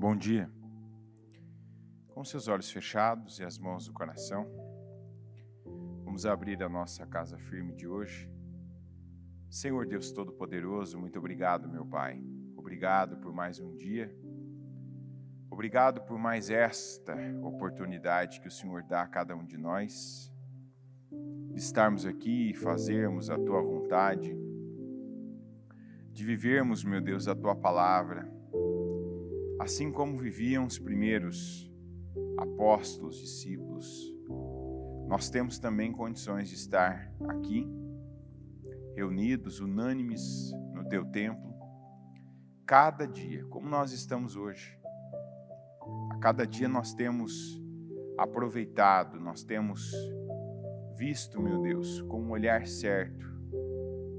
Bom dia. Com seus olhos fechados e as mãos no coração, vamos abrir a nossa casa firme de hoje. Senhor Deus Todo-Poderoso, muito obrigado, meu Pai. Obrigado por mais um dia. Obrigado por mais esta oportunidade que o Senhor dá a cada um de nós, de estarmos aqui e fazermos a Tua vontade, de vivermos, meu Deus, a Tua palavra, assim como viviam os primeiros apóstolos, discípulos. Nós temos também condições de estar aqui, reunidos, unânimes no Teu templo, cada dia, como nós estamos hoje. A cada dia nós temos aproveitado, nós temos visto, meu Deus, com um olhar certo,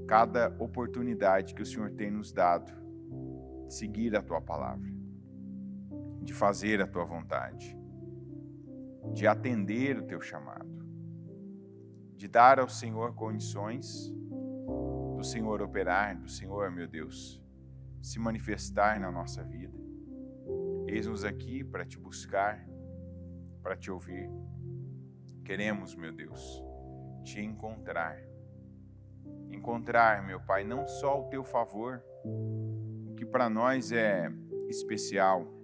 cada oportunidade que o Senhor tem nos dado de seguir a Tua palavra, de fazer a Tua vontade, de atender o Teu chamado, de dar ao Senhor condições do Senhor operar, do Senhor, meu Deus, se manifestar na nossa vida. Eis-nos aqui para Te buscar, para Te ouvir. Queremos, meu Deus, Te encontrar. Encontrar, meu Pai, não só o Teu favor, o que para nós é especial,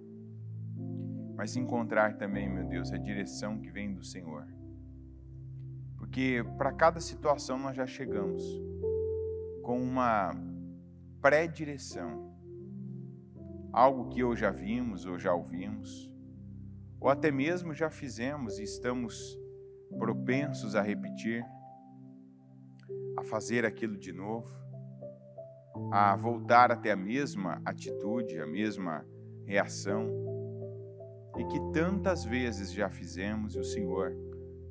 mas encontrar também, meu Deus, a direção que vem do Senhor. Porque para cada situação nós já chegamos com uma pré-direção, algo que ou já vimos ou já ouvimos, ou até mesmo já fizemos e estamos propensos a repetir, a fazer aquilo de novo, a voltar até a mesma atitude, a mesma reação, e que tantas vezes já fizemos e o Senhor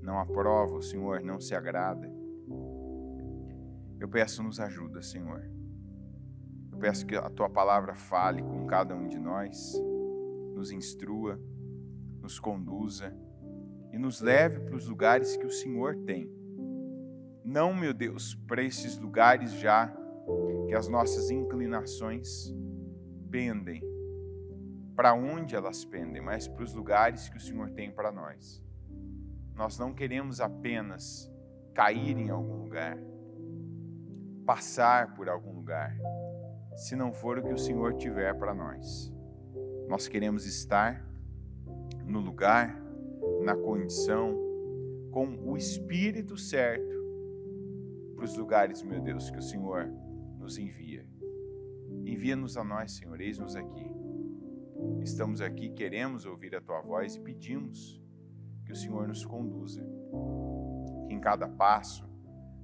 não aprova, o Senhor não se agrada. Eu peço, nos ajuda, Senhor. Eu peço que a Tua palavra fale com cada um de nós, nos instrua, nos conduza e nos leve para os lugares que o Senhor tem. Não, meu Deus, para esses lugares já que as nossas inclinações pendem, para onde elas pendem, mas para os lugares que o Senhor tem para nós. Nós não queremos apenas cair em algum lugar, passar por algum lugar, se não for o que o Senhor tiver para nós. Nós queremos estar no lugar, na condição, com o Espírito certo para os lugares, meu Deus, que o Senhor nos envia. Envia-nos a nós, Senhor, eis-nos aqui. Estamos aqui, queremos ouvir a Tua voz e pedimos que o Senhor nos conduza, que em cada passo,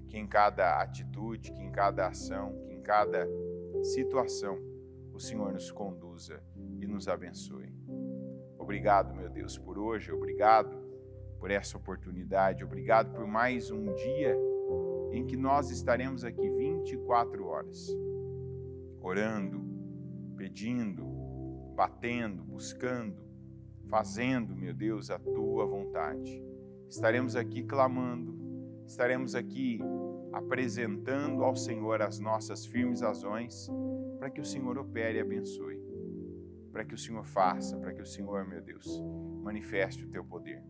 que em cada atitude, que em cada ação, que em cada situação, o Senhor nos conduza e nos abençoe. Obrigado, meu Deus, por hoje, obrigado por essa oportunidade, obrigado por mais um dia em que nós estaremos aqui 24 horas, orando, pedindo, batendo, buscando, fazendo, meu Deus, a Tua vontade. Estaremos aqui clamando, estaremos aqui apresentando ao Senhor as nossas firmes razões para que o Senhor opere e abençoe, para que o Senhor faça, para que o Senhor, meu Deus, manifeste o Teu poder.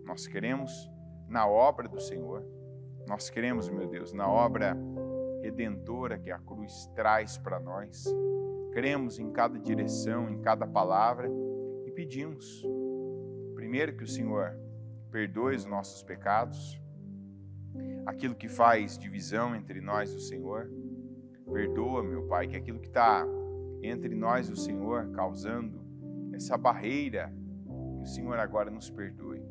Nós queremos na obra do Senhor, nós queremos, meu Deus, na obra redentora que a cruz traz para nós, cremos em cada direção, em cada palavra e pedimos, primeiro, que o Senhor perdoe os nossos pecados, aquilo que faz divisão entre nós e o Senhor. Perdoa, meu Pai, que aquilo que está entre nós e o Senhor, causando essa barreira, que o Senhor agora nos perdoe.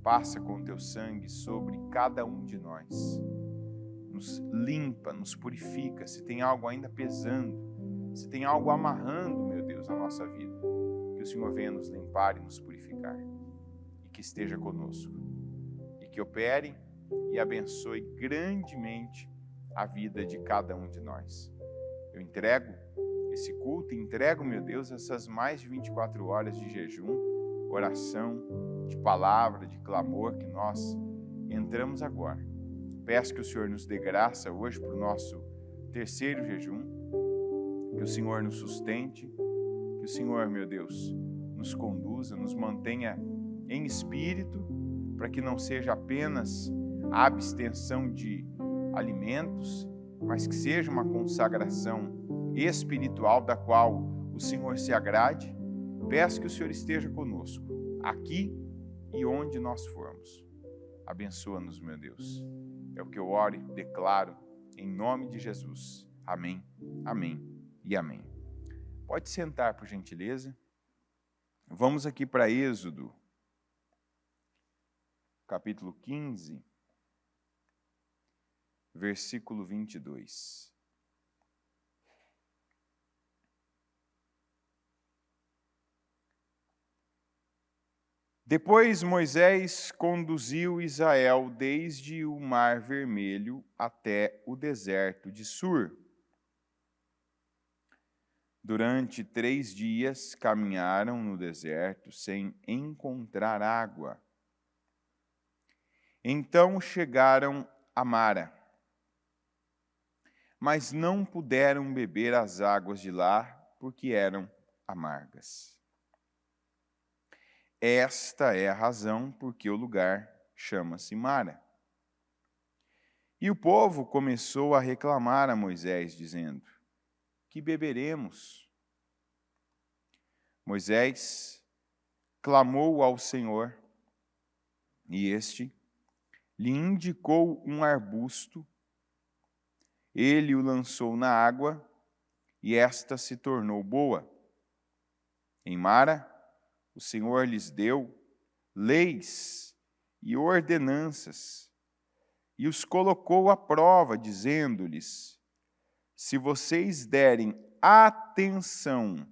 Passa com o Teu sangue sobre cada um de nós. Nos limpa, nos purifica. Se tem algo ainda pesando, se tem algo amarrando, meu Deus, na nossa vida, que o Senhor venha nos limpar e nos purificar. E que esteja conosco. E que opere e abençoe grandemente a vida de cada um de nós. Eu entrego esse culto, entrego, meu Deus, essas mais de 24 horas de jejum, oração, de palavra, de clamor que nós entramos agora. Peço que o Senhor nos dê graça hoje para o nosso terceiro jejum, que o Senhor nos sustente, que o Senhor, meu Deus, nos conduza, nos mantenha em espírito, para que não seja apenas a abstenção de alimentos, mas que seja uma consagração espiritual da qual o Senhor se agrade. Peço que o Senhor esteja conosco, aqui e onde nós formos. Abençoa-nos, meu Deus. É o que eu oro e declaro em nome de Jesus. Amém, amém e amém. Pode sentar, por gentileza. Vamos aqui para Êxodo, capítulo 15, versículo 22. Depois Moisés conduziu Israel desde o Mar Vermelho até o deserto de Sur. Durante 3 dias caminharam no deserto sem encontrar água. Então chegaram a Mara, mas não puderam beber as águas de lá, porque eram amargas. Esta é a razão por que o lugar chama-se Mara. E o povo começou a reclamar a Moisés, dizendo: que beberemos? Moisés clamou ao Senhor, e este lhe indicou um arbusto. Ele o lançou na água, e esta se tornou boa. Em Mara, o Senhor lhes deu leis e ordenanças, e os colocou à prova, dizendo-lhes: se vocês derem atenção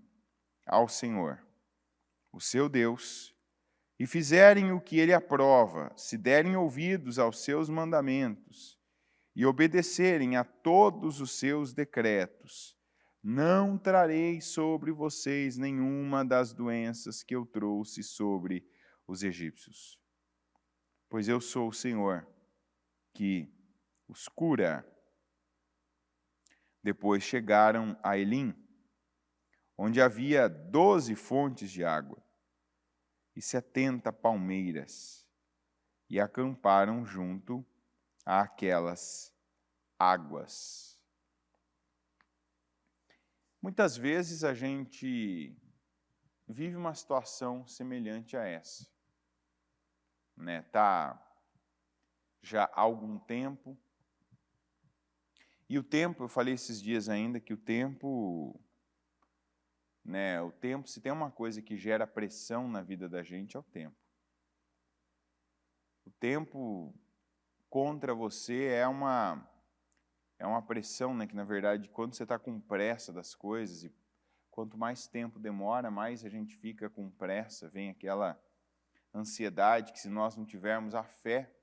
ao Senhor, o seu Deus, e fizerem o que ele aprova, se derem ouvidos aos seus mandamentos e obedecerem a todos os seus decretos, não trarei sobre vocês nenhuma das doenças que eu trouxe sobre os egípcios. Pois eu sou o Senhor que os cura. Depois chegaram a Elim, onde havia 12 fontes de água e 70 palmeiras, e acamparam junto àquelas águas. Muitas vezes a gente vive uma situação semelhante a essa. Tá já há algum tempo. E o tempo, eu falei esses dias ainda que o tempo, se tem uma coisa que gera pressão na vida da gente, é o tempo. O tempo contra você é uma pressão, que na verdade, quando você está com pressa das coisas, e quanto mais tempo demora, mais a gente fica com pressa, vem aquela ansiedade que se nós não tivermos a fé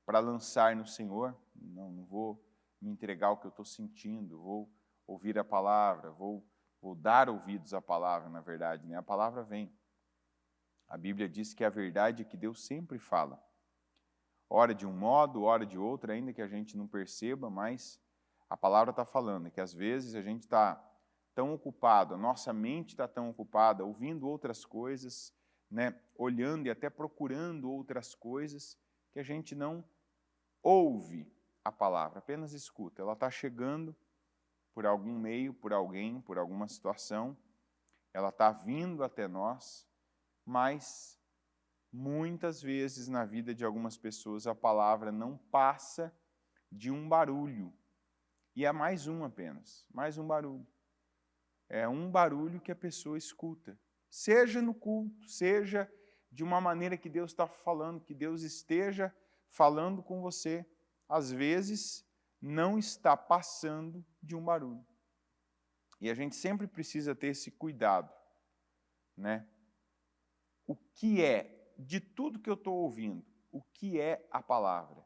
para lançar no Senhor, não vou me entregar ao que eu estou sentindo, vou ouvir a palavra, vou dar ouvidos à palavra, na verdade, a palavra vem. A Bíblia diz que a verdade é que Deus sempre fala. Ora de um modo, ora de outro, ainda que a gente não perceba, mas a palavra está falando, que às vezes a gente está tão ocupado, a nossa mente está tão ocupada, ouvindo outras coisas, olhando e até procurando outras coisas, que a gente não ouve a palavra, apenas escuta. Ela está chegando por algum meio, por alguém, por alguma situação, ela está vindo até nós, mas muitas vezes na vida de algumas pessoas a palavra não passa de um barulho. E é mais um apenas, mais um barulho. É um barulho que a pessoa escuta. Seja no culto, seja de uma maneira que Deus está falando, que Deus esteja falando com você. Às vezes não está passando de um barulho. E a gente sempre precisa ter esse cuidado. O que é, de tudo que eu estou ouvindo, o que é a palavra?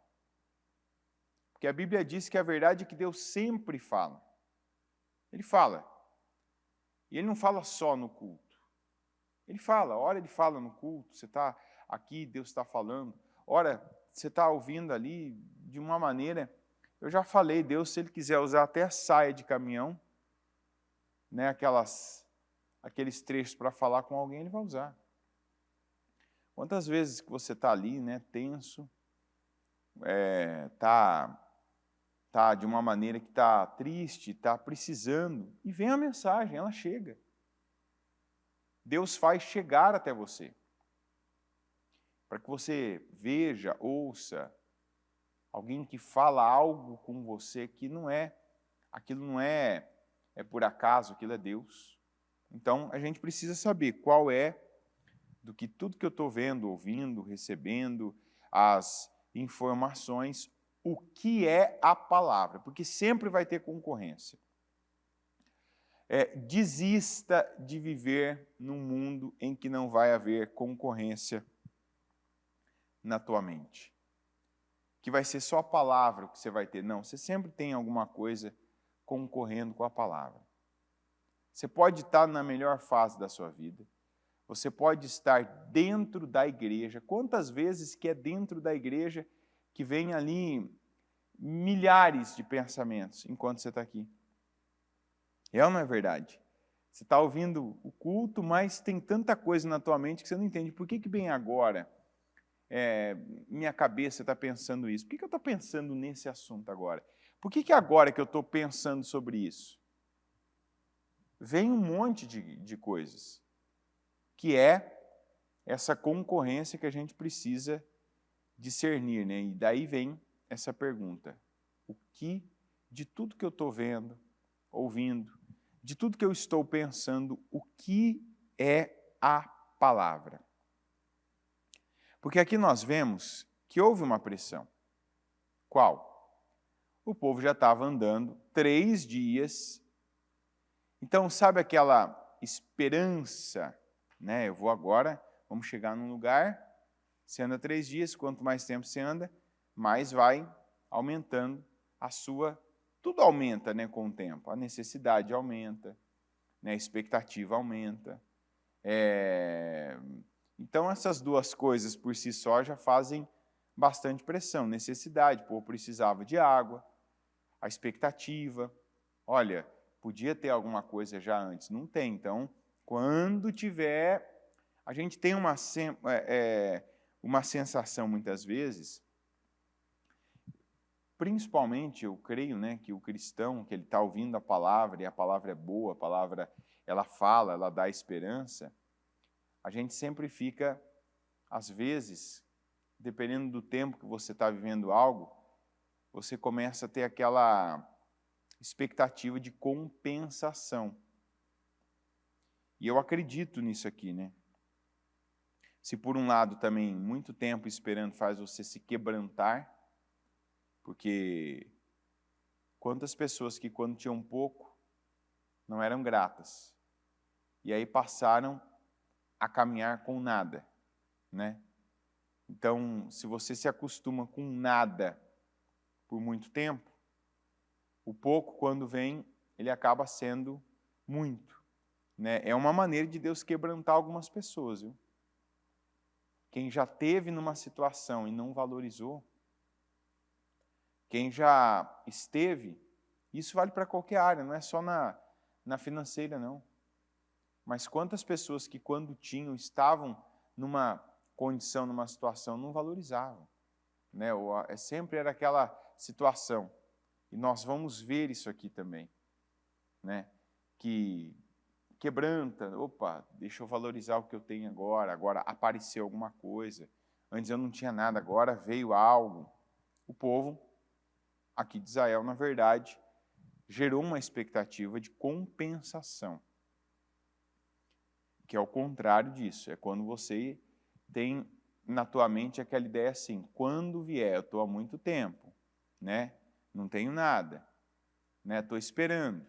Porque a Bíblia diz que a verdade é que Deus sempre fala. Ele fala. E Ele não fala só no culto. Ele fala, ora Ele fala no culto, você está aqui, Deus está falando. Ora, você está ouvindo ali de uma maneira... Eu já falei, Deus, se Ele quiser usar até a saia de caminhão, aqueles trechos para falar com alguém, ele vai usar. Quantas vezes que você está ali, né, tenso, tá de uma maneira que está triste, está precisando, e vem a mensagem, ela chega. Deus faz chegar até você, para que você veja, ouça, alguém que fala algo com você que não é, aquilo não é por acaso, aquilo é Deus. Então, a gente precisa saber qual é, do que tudo que eu estou vendo, ouvindo, recebendo, as informações, o que é a palavra, porque sempre vai ter concorrência. Desista de viver num mundo em que não vai haver concorrência na tua mente. Que vai ser só a palavra que você vai ter. Não, você sempre tem alguma coisa concorrendo com a palavra. Você pode estar na melhor fase da sua vida. Você pode estar dentro da igreja. Quantas vezes que é dentro da igreja que vem ali milhares de pensamentos enquanto você está aqui? É ou não é verdade? Você está ouvindo o culto, mas tem tanta coisa na tua mente que você não entende. Por que bem agora minha cabeça está pensando isso? Por que eu estou pensando nesse assunto agora? Por que agora que eu estou pensando sobre isso? Vem um monte de coisas, que é essa concorrência que a gente precisa discernir, né? E daí vem essa pergunta: o que, de tudo que eu estou vendo, ouvindo, de tudo que eu estou pensando, o que é a palavra? Porque aqui nós vemos que houve uma pressão. Qual? O povo já estava andando 3 dias. Então, sabe aquela esperança, né? Eu vou agora, vamos chegar num lugar, você anda 3 dias, quanto mais tempo você anda, mais vai aumentando a sua... Tudo aumenta, né, com o tempo. A necessidade aumenta, né, a expectativa aumenta. Então, essas duas coisas por si só já fazem bastante pressão. Necessidade, o povo precisava de água, a expectativa. Olha, podia ter alguma coisa já antes, não tem. Então, quando tiver... A gente tem uma sensação, muitas vezes, principalmente, eu creio, né, que o cristão, que ele está ouvindo a palavra, e a palavra é boa, a palavra ela fala, ela dá esperança, a gente sempre fica, às vezes, dependendo do tempo que você está vivendo algo, você começa a ter aquela expectativa de compensação. E eu acredito nisso aqui, né? Se por um lado também muito tempo esperando faz você se quebrantar, porque quantas pessoas que quando tinham pouco não eram gratas, e aí passaram a caminhar com nada, né? Então, se você se acostuma com nada por muito tempo, o pouco, quando vem, ele acaba sendo muito, né? É uma maneira de Deus quebrantar algumas pessoas, viu? Quem já teve numa situação e não valorizou, quem já esteve, isso vale para qualquer área, não é só na financeira, não. Mas quantas pessoas que quando tinham, estavam numa condição, numa situação, não valorizavam, né? Sempre era aquela situação. E nós vamos ver isso aqui também, né? Que quebranta, opa, deixa eu valorizar o que eu tenho agora apareceu alguma coisa. Antes eu não tinha nada, agora veio algo. O povo aqui de Israel, na verdade, gerou uma expectativa de compensação, que é o contrário disso. É quando você tem na tua mente aquela ideia assim, quando vier, eu estou há muito tempo, né? Não tenho nada, né? Estou esperando,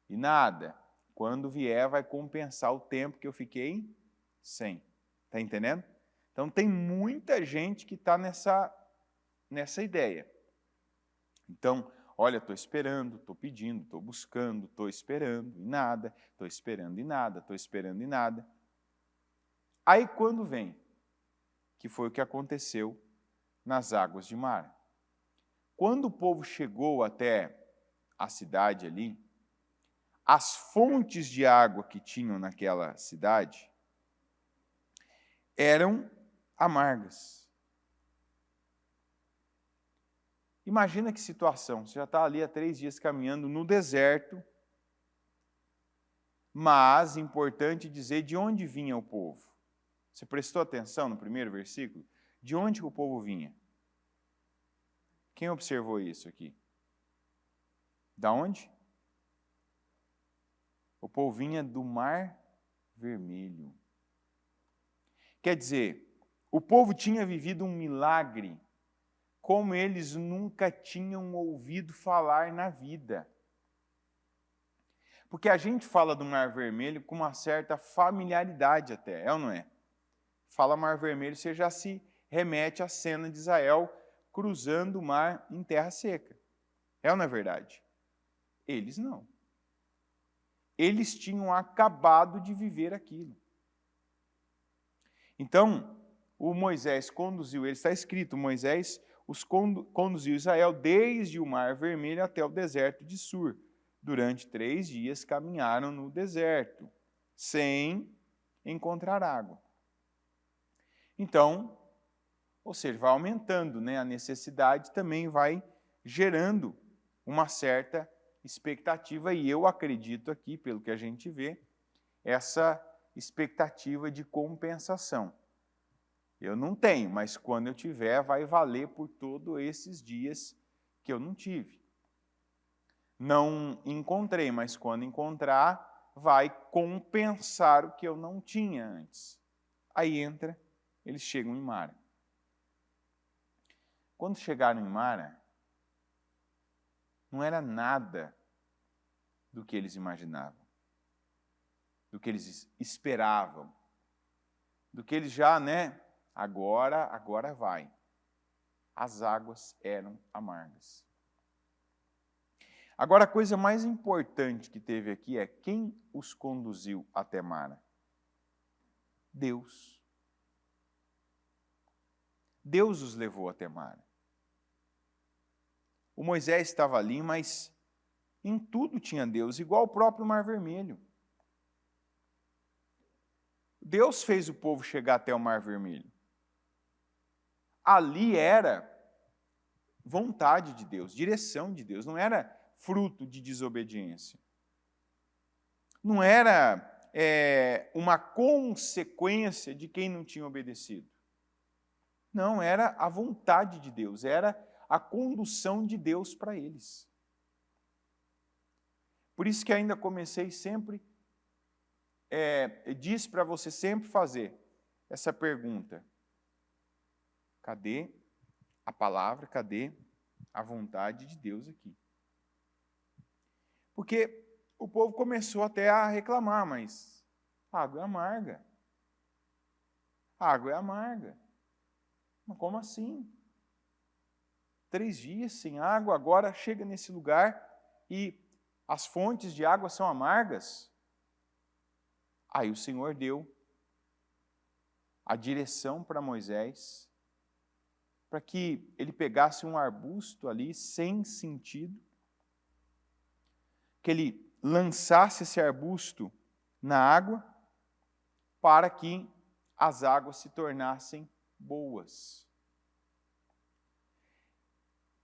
e nada. Quando vier, vai compensar o tempo que eu fiquei sem. Está entendendo? Então, tem muita gente que está nessa ideia. Então, olha, estou esperando, estou pedindo, estou buscando, estou esperando e nada, estou esperando e nada, estou esperando e nada. Aí quando vem, que foi o que aconteceu nas águas de Mara. Quando o povo chegou até a cidade ali, as fontes de água que tinham naquela cidade eram amargas. Imagina que situação, você já está ali há 3 dias caminhando no deserto, mas, importante dizer, de onde vinha o povo? Você prestou atenção no primeiro versículo? De onde o povo vinha? Quem observou isso aqui? Da onde? O povo vinha do Mar Vermelho. Quer dizer, o povo tinha vivido um milagre como eles nunca tinham ouvido falar na vida. Porque a gente fala do Mar Vermelho com uma certa familiaridade até, é ou não é? Fala Mar Vermelho, você já se remete à cena de Israel cruzando o mar em terra seca. É ou não é verdade? Eles não. Eles tinham acabado de viver aquilo. Então, o Moisés conduziu, ele está escrito, Moisés conduziu Israel desde o Mar Vermelho até o deserto de Sur. Durante 3 dias caminharam no deserto, sem encontrar água. Então, ou seja, vai aumentando, né? A necessidade também vai gerando uma certa expectativa, e eu acredito aqui, pelo que a gente vê, essa expectativa de compensação. Eu não tenho, mas quando eu tiver, vai valer por todos esses dias que eu não tive. Não encontrei, mas quando encontrar, vai compensar o que eu não tinha antes. Aí eles chegam em Mara. Quando chegaram em Mara, não era nada do que eles imaginavam, do que eles esperavam, do que eles já, agora vai. As águas eram amargas. Agora, a coisa mais importante que teve aqui é quem os conduziu até Mara? Deus. Deus os levou até Mara. O Moisés estava ali, mas em tudo tinha Deus, igual o próprio Mar Vermelho. Deus fez o povo chegar até o Mar Vermelho. Ali era vontade de Deus, direção de Deus, não era fruto de desobediência. Não era uma consequência de quem não tinha obedecido. Não, era a vontade de Deus, era a condução de Deus para eles. Por isso que ainda comecei sempre, disse para você sempre fazer essa pergunta. Cadê a palavra, cadê a vontade de Deus aqui? Porque o povo começou até a reclamar, mas a água é amarga. A água é amarga. Mas como assim? 3 dias sem água, agora chega nesse lugar e as fontes de água são amargas? Aí o Senhor deu a direção para Moisés, para que ele pegasse um arbusto ali sem sentido, que ele lançasse esse arbusto na água, para que as águas se tornassem boas.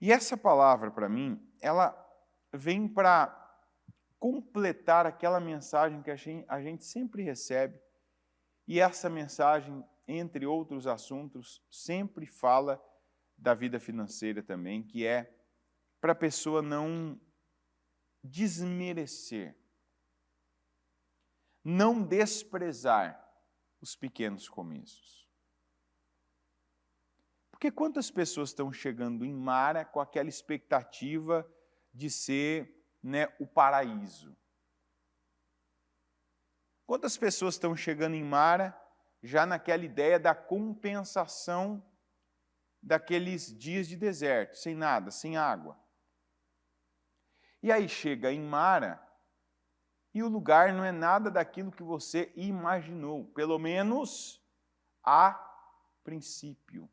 E essa palavra, para mim, ela vem para completar aquela mensagem que a gente sempre recebe, e essa mensagem, entre outros assuntos, sempre fala da vida financeira também, que é para a pessoa não desmerecer, não desprezar os pequenos começos. Porque quantas pessoas estão chegando em Mara com aquela expectativa de ser, o paraíso? Quantas pessoas estão chegando em Mara já naquela ideia da compensação daqueles dias de deserto, sem nada, sem água? E aí chega em Mara e o lugar não é nada daquilo que você imaginou, pelo menos a princípio.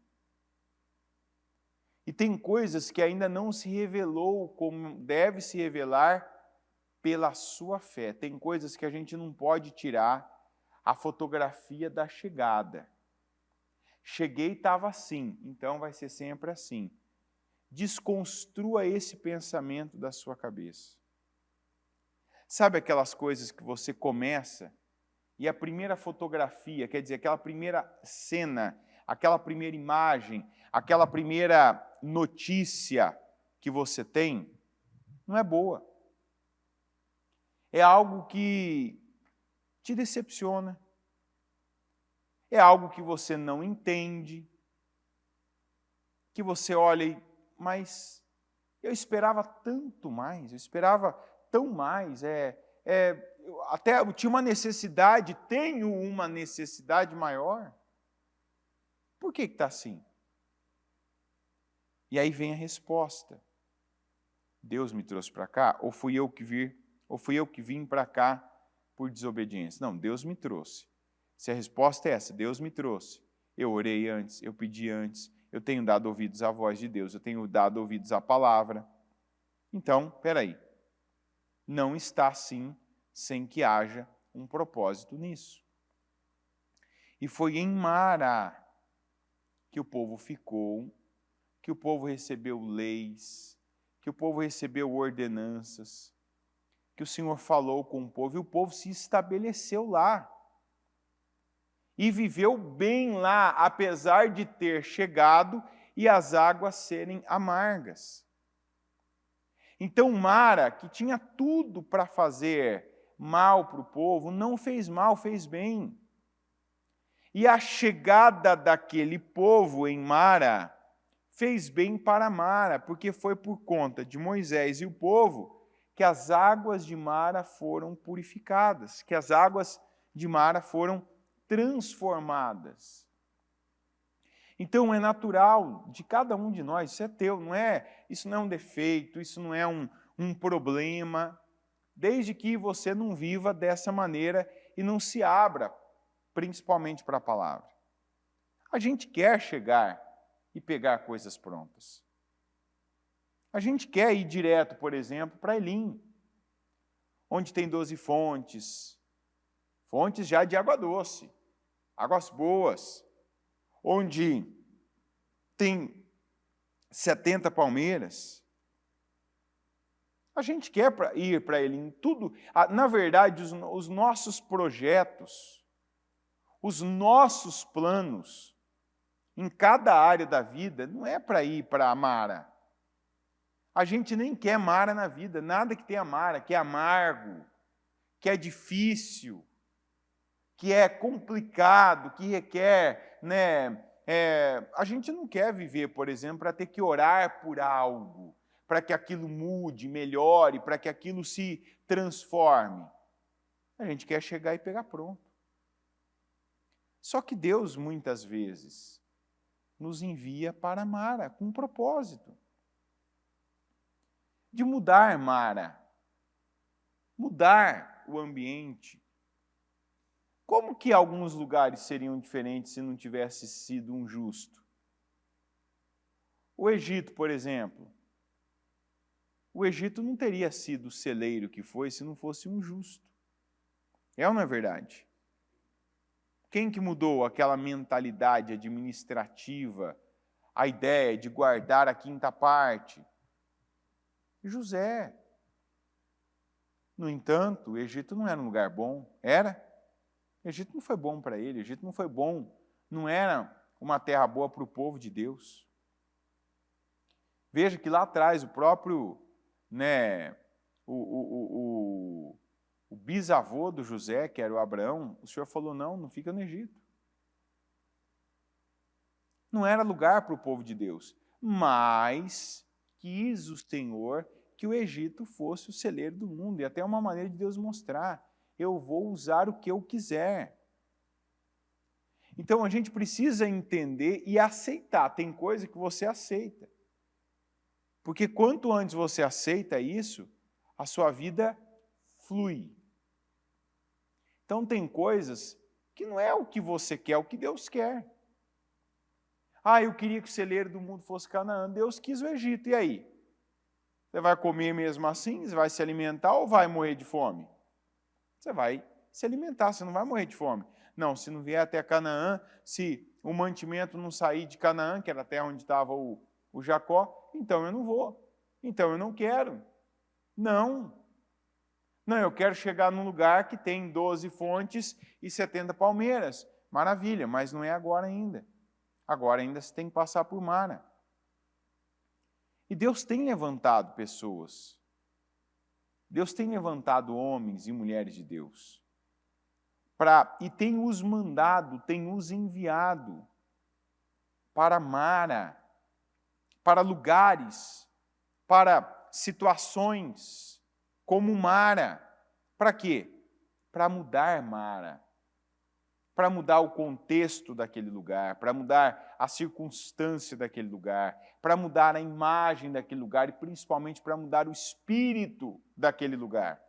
E tem coisas que ainda não se revelou como deve se revelar pela sua fé. Tem coisas que a gente não pode tirar a fotografia da chegada. Cheguei e estava assim, então vai ser sempre assim. Desconstrua esse pensamento da sua cabeça. Sabe aquelas coisas que você começa e a primeira fotografia, quer dizer, aquela primeira cena, aquela primeira imagem, aquela primeira notícia que você tem, não é boa. É algo que te decepciona. É algo que você não entende, que você olha e, mas eu esperava tanto mais, eu esperava tão mais, eu tinha uma necessidade, tenho uma necessidade maior. Por que está assim? E aí vem a resposta. Deus me trouxe para cá, ou fui eu que vim para cá por desobediência? Não, Deus me trouxe. Se a resposta é essa, Deus me trouxe. Eu orei antes, eu pedi antes, eu tenho dado ouvidos à voz de Deus, eu tenho dado ouvidos à palavra. Então, espera aí. Não está assim sem que haja um propósito nisso. E foi em Mara que o povo ficou, que o povo recebeu leis, que o povo recebeu ordenanças, que o Senhor falou com o povo, e o povo se estabeleceu lá. E viveu bem lá, apesar de ter chegado e as águas serem amargas. Então Mara, que tinha tudo para fazer mal para o povo, não fez mal, fez bem. E a chegada daquele povo em Mara fez bem para Mara, porque foi por conta de Moisés e o povo que as águas de Mara foram purificadas, que as águas de Mara foram transformadas. Então é natural de cada um de nós, isso é teu, isso não é um defeito, isso não é um problema, desde que você não viva dessa maneira e não se abra, principalmente para a palavra. A gente quer chegar e pegar coisas prontas. A gente quer ir direto, por exemplo, para Elim, onde tem 12 fontes, fontes já de água doce, águas boas, onde tem 70 palmeiras. A gente quer ir para Elim. Tudo, na verdade, os nossos projetos, os nossos planos, em cada área da vida, não é para ir para Mara. A gente nem quer Mara na vida, nada que tenha Mara, que é amargo, que é difícil, que é complicado, que requer, a gente não quer viver, por exemplo, para ter que orar por algo, para que aquilo mude, melhore, para que aquilo se transforme. A gente quer chegar e pegar pronto. Só que Deus, muitas vezes, nos envia para Mara, com um propósito de mudar Mara, mudar o ambiente. Como que alguns lugares seriam diferentes se não tivesse sido um justo? O Egito, por exemplo. O Egito não teria sido o celeiro que foi se não fosse um justo. É ou não é verdade? Quem que mudou aquela mentalidade administrativa, a ideia de guardar a quinta parte? José. No entanto, o Egito não era um lugar bom. Era? O Egito não foi bom para ele, o Egito não foi bom, não era uma terra boa para o povo de Deus. Veja que lá atrás o próprio, o bisavô do José, que era o Abraão, o Senhor falou, não fica no Egito. Não era lugar para o povo de Deus, mas quis o Senhor que o Egito fosse o celeiro do mundo, e até uma maneira de Deus mostrar, eu vou usar o que eu quiser. Então a gente precisa entender e aceitar. Tem coisa que você aceita. Porque quanto antes você aceita isso, a sua vida flui. Então tem coisas que não é o que você quer, é o que Deus quer. Eu queria que o celeiro do mundo fosse Canaã. Deus quis o Egito, e aí? Você vai comer mesmo assim? Você vai se alimentar ou vai morrer de fome? Você vai se alimentar, você não vai morrer de fome. Não, se não vier até Canaã, se o mantimento não sair de Canaã, que era a terra onde estava o Jacó, então eu não vou. Então eu não quero. Não. Não, eu quero chegar num lugar que tem 12 fontes e 70 palmeiras. Maravilha, mas não é agora ainda. Agora ainda você tem que passar por Mara. E Deus tem levantado pessoas. Deus tem levantado homens e mulheres de Deus. E tem os mandado, tem os enviado para Mara, para lugares, para situações como Mara. Para quê? Para mudar Mara. Para mudar o contexto daquele lugar, para mudar a circunstância daquele lugar, para mudar a imagem daquele lugar e principalmente para mudar o espírito daquele lugar.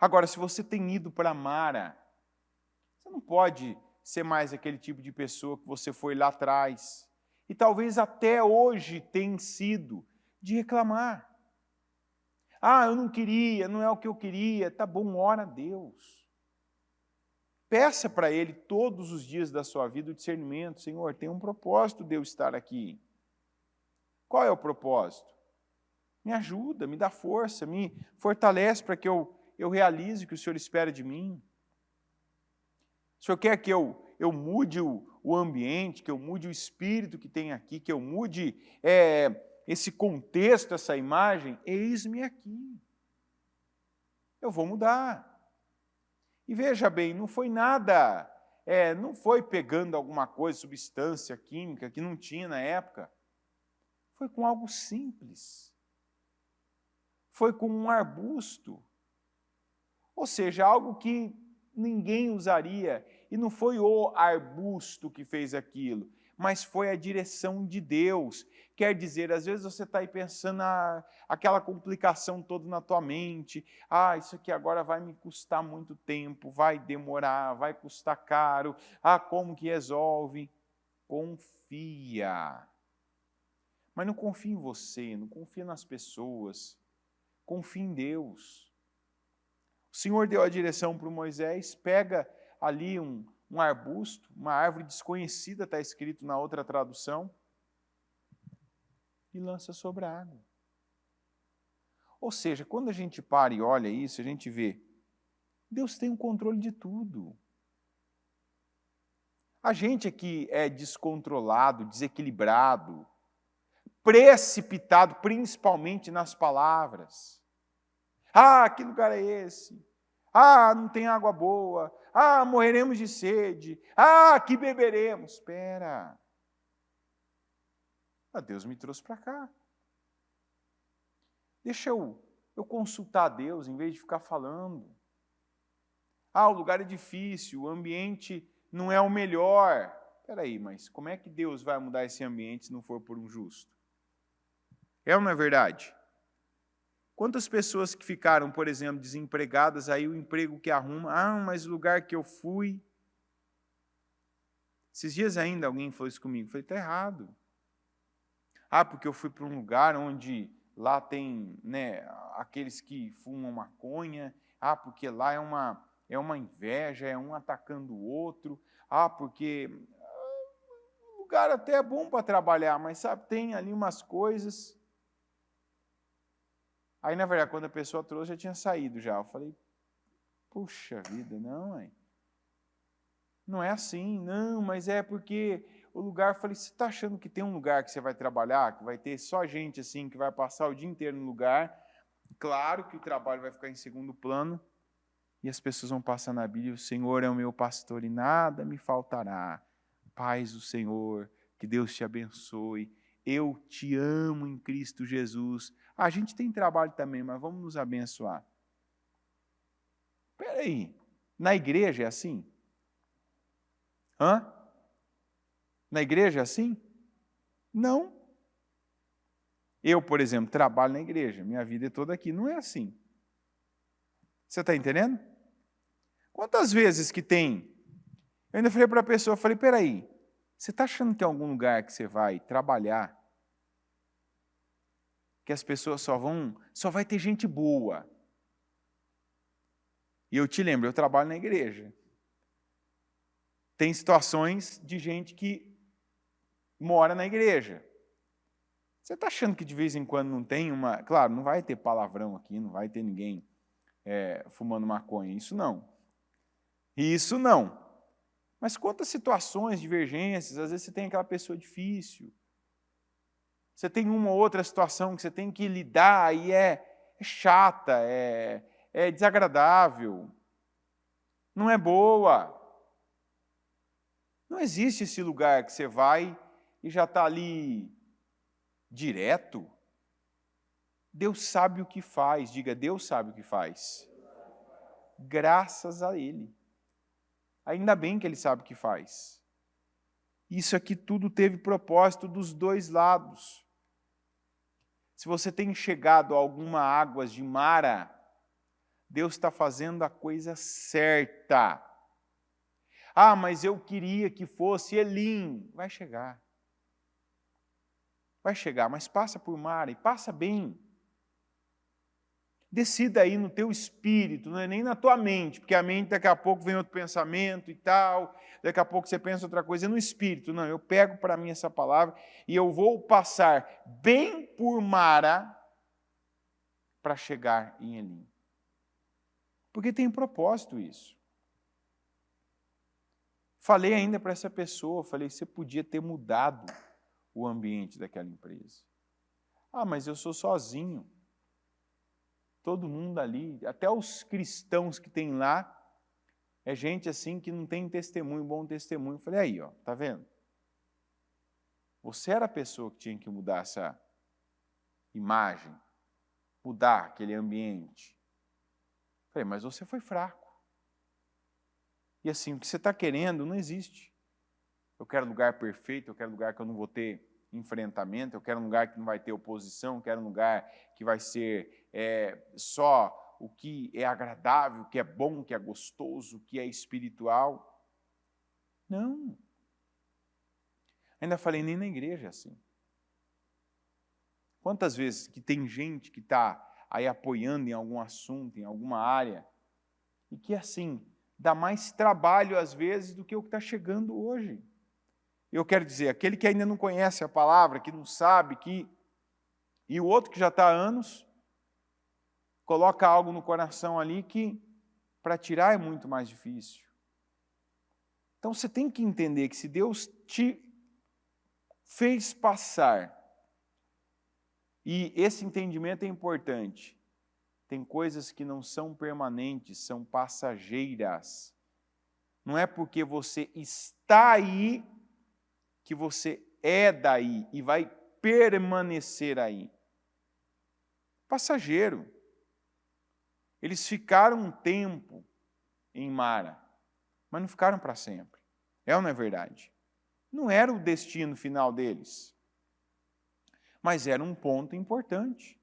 Agora, se você tem ido para Mara, você não pode ser mais aquele tipo de pessoa que você foi lá atrás. E talvez até hoje tenha sido de reclamar. Ah, eu não queria, não é o que eu queria. Tá bom, ora a Deus. Peça para Ele todos os dias da sua vida o discernimento. Senhor, tem um propósito de eu estar aqui. Qual é o propósito? Me ajuda, me dá força, me fortalece para que eu realize o que o Senhor espera de mim. O Senhor quer que eu mude o ambiente, que eu mude o espírito que tem aqui, que eu mude esse contexto, essa imagem? Eis-me aqui. Eu vou mudar. E veja bem, não foi nada, não foi pegando alguma coisa, substância química que não tinha na época. Foi com algo simples. Foi com um arbusto. Ou seja, algo que ninguém usaria. E não foi o arbusto que fez aquilo, mas foi a direção de Deus. Quer dizer, às vezes você está aí pensando aquela complicação toda na tua mente. Ah, isso aqui agora vai me custar muito tempo, vai demorar, vai custar caro. Ah, como que resolve? Confia. Mas não confia em você, não confia nas pessoas. Confia em Deus. O Senhor deu a direção para o Moisés, pega ali um arbusto, uma árvore desconhecida, está escrito na outra tradução, e lança sobre a água. Ou seja, quando a gente para e olha isso, a gente vê, Deus tem o controle de tudo. A gente aqui é descontrolado, desequilibrado, precipitado, principalmente nas palavras. Ah, que lugar é esse? Ah, não tem água boa. Ah, morreremos de sede. Ah, que beberemos. Espera. Deus me trouxe para cá. Deixa eu consultar a Deus em vez de ficar falando. Ah, o lugar é difícil, o ambiente não é o melhor. Espera aí, mas como é que Deus vai mudar esse ambiente se não for por um justo? É ou não é verdade? Quantas pessoas que ficaram, por exemplo, desempregadas, aí o emprego que arruma, mas o lugar que eu fui... Esses dias ainda alguém falou isso comigo, eu falei, está errado. Ah, porque eu fui para um lugar onde lá tem aqueles que fumam maconha, porque lá é uma inveja, é um atacando o outro, porque o lugar até é bom para trabalhar, mas sabe, tem ali umas coisas... Aí, na verdade, quando a pessoa trouxe, já tinha saído já. Eu falei, puxa vida, não, mãe. Não é assim, não, mas é porque o lugar... Eu falei, você está achando que tem um lugar que você vai trabalhar, que vai ter só gente assim, que vai passar o dia inteiro no lugar? Claro que o trabalho vai ficar em segundo plano, e as pessoas vão passar na Bíblia, o Senhor é o meu pastor e nada me faltará. Paz do Senhor, que Deus te abençoe. Eu te amo em Cristo Jesus. A gente tem trabalho também, mas vamos nos abençoar. Espera aí, na igreja é assim? Na igreja é assim? Não. Eu, por exemplo, trabalho na igreja, minha vida é toda aqui. Não é assim. Você está entendendo? Quantas vezes que tem? Eu ainda falei para a pessoa, falei, espera aí, você está achando que em algum lugar que você vai trabalhar que as pessoas só vai ter gente boa. E eu te lembro, eu trabalho na igreja. Tem situações de gente que mora na igreja. Você está achando que de vez em quando não tem uma... Claro, não vai ter palavrão aqui, não vai ter ninguém fumando maconha, isso não. Isso não. Mas quantas situações, divergências, às vezes você tem aquela pessoa difícil. Você tem uma ou outra situação que você tem que lidar e é chata, é desagradável, não é boa. Não existe esse lugar que você vai e já está ali direto. Deus sabe o que faz, diga, Deus sabe o que faz. Graças a Ele. Ainda bem que Ele sabe o que faz. Isso aqui tudo teve propósito dos dois lados. Se você tem chegado a alguma águas de Mara, Deus está fazendo a coisa certa. Ah, mas eu queria que fosse Elim. Vai chegar. Vai chegar, mas passa por Mara e passa bem. Decida aí no teu espírito, não é nem na tua mente, porque a mente daqui a pouco vem outro pensamento e tal, daqui a pouco você pensa outra coisa, é no espírito. Não, eu pego para mim essa palavra e eu vou passar bem por Mara para chegar em Elim. Porque tem propósito isso. Falei ainda para essa pessoa, falei, você podia ter mudado o ambiente daquela empresa. Ah, mas eu sou sozinho. Todo mundo ali, até os cristãos que tem lá, é gente assim que não tem testemunho, bom testemunho. Falei, aí, ó, tá vendo? Você era a pessoa que tinha que mudar essa imagem, mudar aquele ambiente. Falei, mas você foi fraco. E assim, o que você está querendo não existe. Eu quero lugar perfeito, eu quero lugar que eu não vou ter enfrentamento, eu quero um lugar que não vai ter oposição, eu quero um lugar que vai ser só o que é agradável, o que é bom, o que é gostoso, o que é espiritual. Não. Ainda falei, nem na igreja é assim. Quantas vezes que tem gente que está aí apoiando em algum assunto, em alguma área, e que assim, dá mais trabalho às vezes do que o que está chegando hoje. Eu quero dizer, aquele que ainda não conhece a palavra, que não sabe, e o outro que já está há anos, coloca algo no coração ali que para tirar é muito mais difícil. Então você tem que entender que se Deus te fez passar, e esse entendimento é importante, tem coisas que não são permanentes, são passageiras. Não é porque você está aí que você é daí e vai permanecer aí. Passageiro. Eles ficaram um tempo em Mara, mas não ficaram para sempre. É ou não é verdade? Não era o destino final deles, mas era um ponto importante.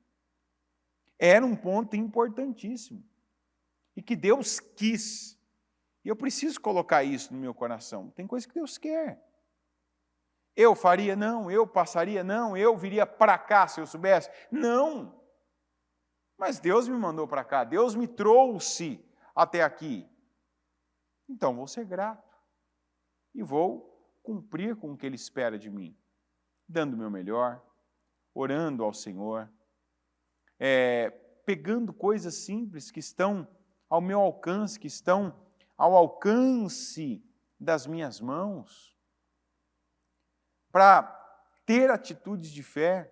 Era um ponto importantíssimo. E que Deus quis. E eu preciso colocar isso no meu coração. Tem coisa que Deus quer. Eu faria? Não. Eu passaria? Não. Eu viria para cá se eu soubesse? Não. Mas Deus me mandou para cá. Deus me trouxe até aqui. Então vou ser grato. E vou cumprir com o que Ele espera de mim. Dando o meu melhor, orando ao Senhor, pegando coisas simples que estão ao meu alcance, que estão ao alcance das minhas mãos, para ter atitudes de fé,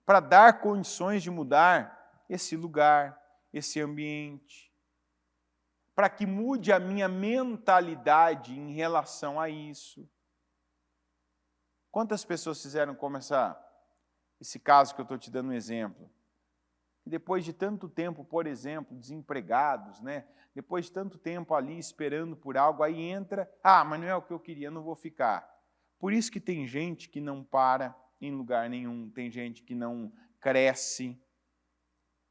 para dar condições de mudar esse lugar, esse ambiente, para que mude a minha mentalidade em relação a isso. Quantas pessoas fizeram começar esse caso que eu estou te dando um exemplo? E depois de tanto tempo, por exemplo, desempregados, né? Depois de tanto tempo ali esperando por algo, aí entra, mas não é o que eu queria, não vou ficar. Por isso que tem gente que não para em lugar nenhum, tem gente que não cresce,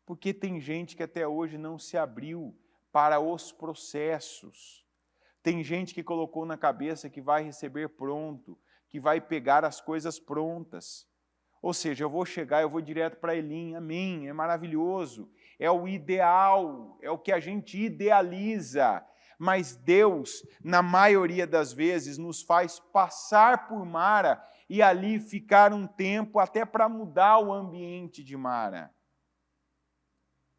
porque tem gente que até hoje não se abriu para os processos. Tem gente que colocou na cabeça que vai receber pronto, que vai pegar as coisas prontas. Ou seja, eu vou chegar, eu vou direto para Elim, amém, é maravilhoso, é o ideal, é o que a gente idealiza, mas Deus, na maioria das vezes, nos faz passar por Mara e ali ficar um tempo até para mudar o ambiente de Mara.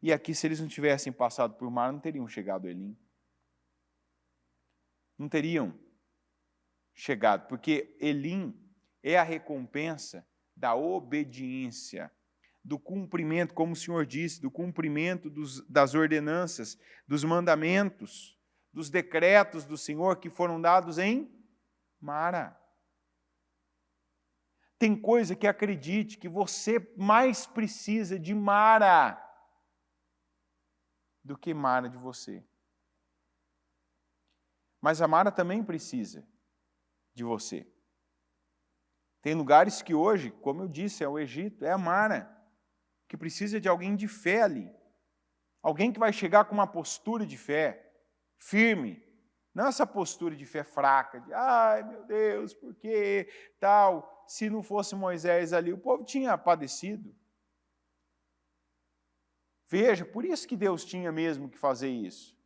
E aqui, se eles não tivessem passado por Mara, não teriam chegado a Elim. Não teriam chegado, porque Elim é a recompensa da obediência, do cumprimento, como o Senhor disse, do cumprimento das ordenanças, dos mandamentos, dos decretos do Senhor que foram dados em Mara. Tem coisa que acredite que você mais precisa de Mara do que Mara de você. Mas a Mara também precisa de você. Tem lugares que hoje, como eu disse, é o Egito, é a Mara, que precisa de alguém de fé ali. Alguém que vai chegar com uma postura de fé firme. Não essa postura de fé fraca, de ai meu Deus, por que tal? Se não fosse Moisés ali, o povo tinha padecido. Veja, por isso que Deus tinha mesmo que fazer isso.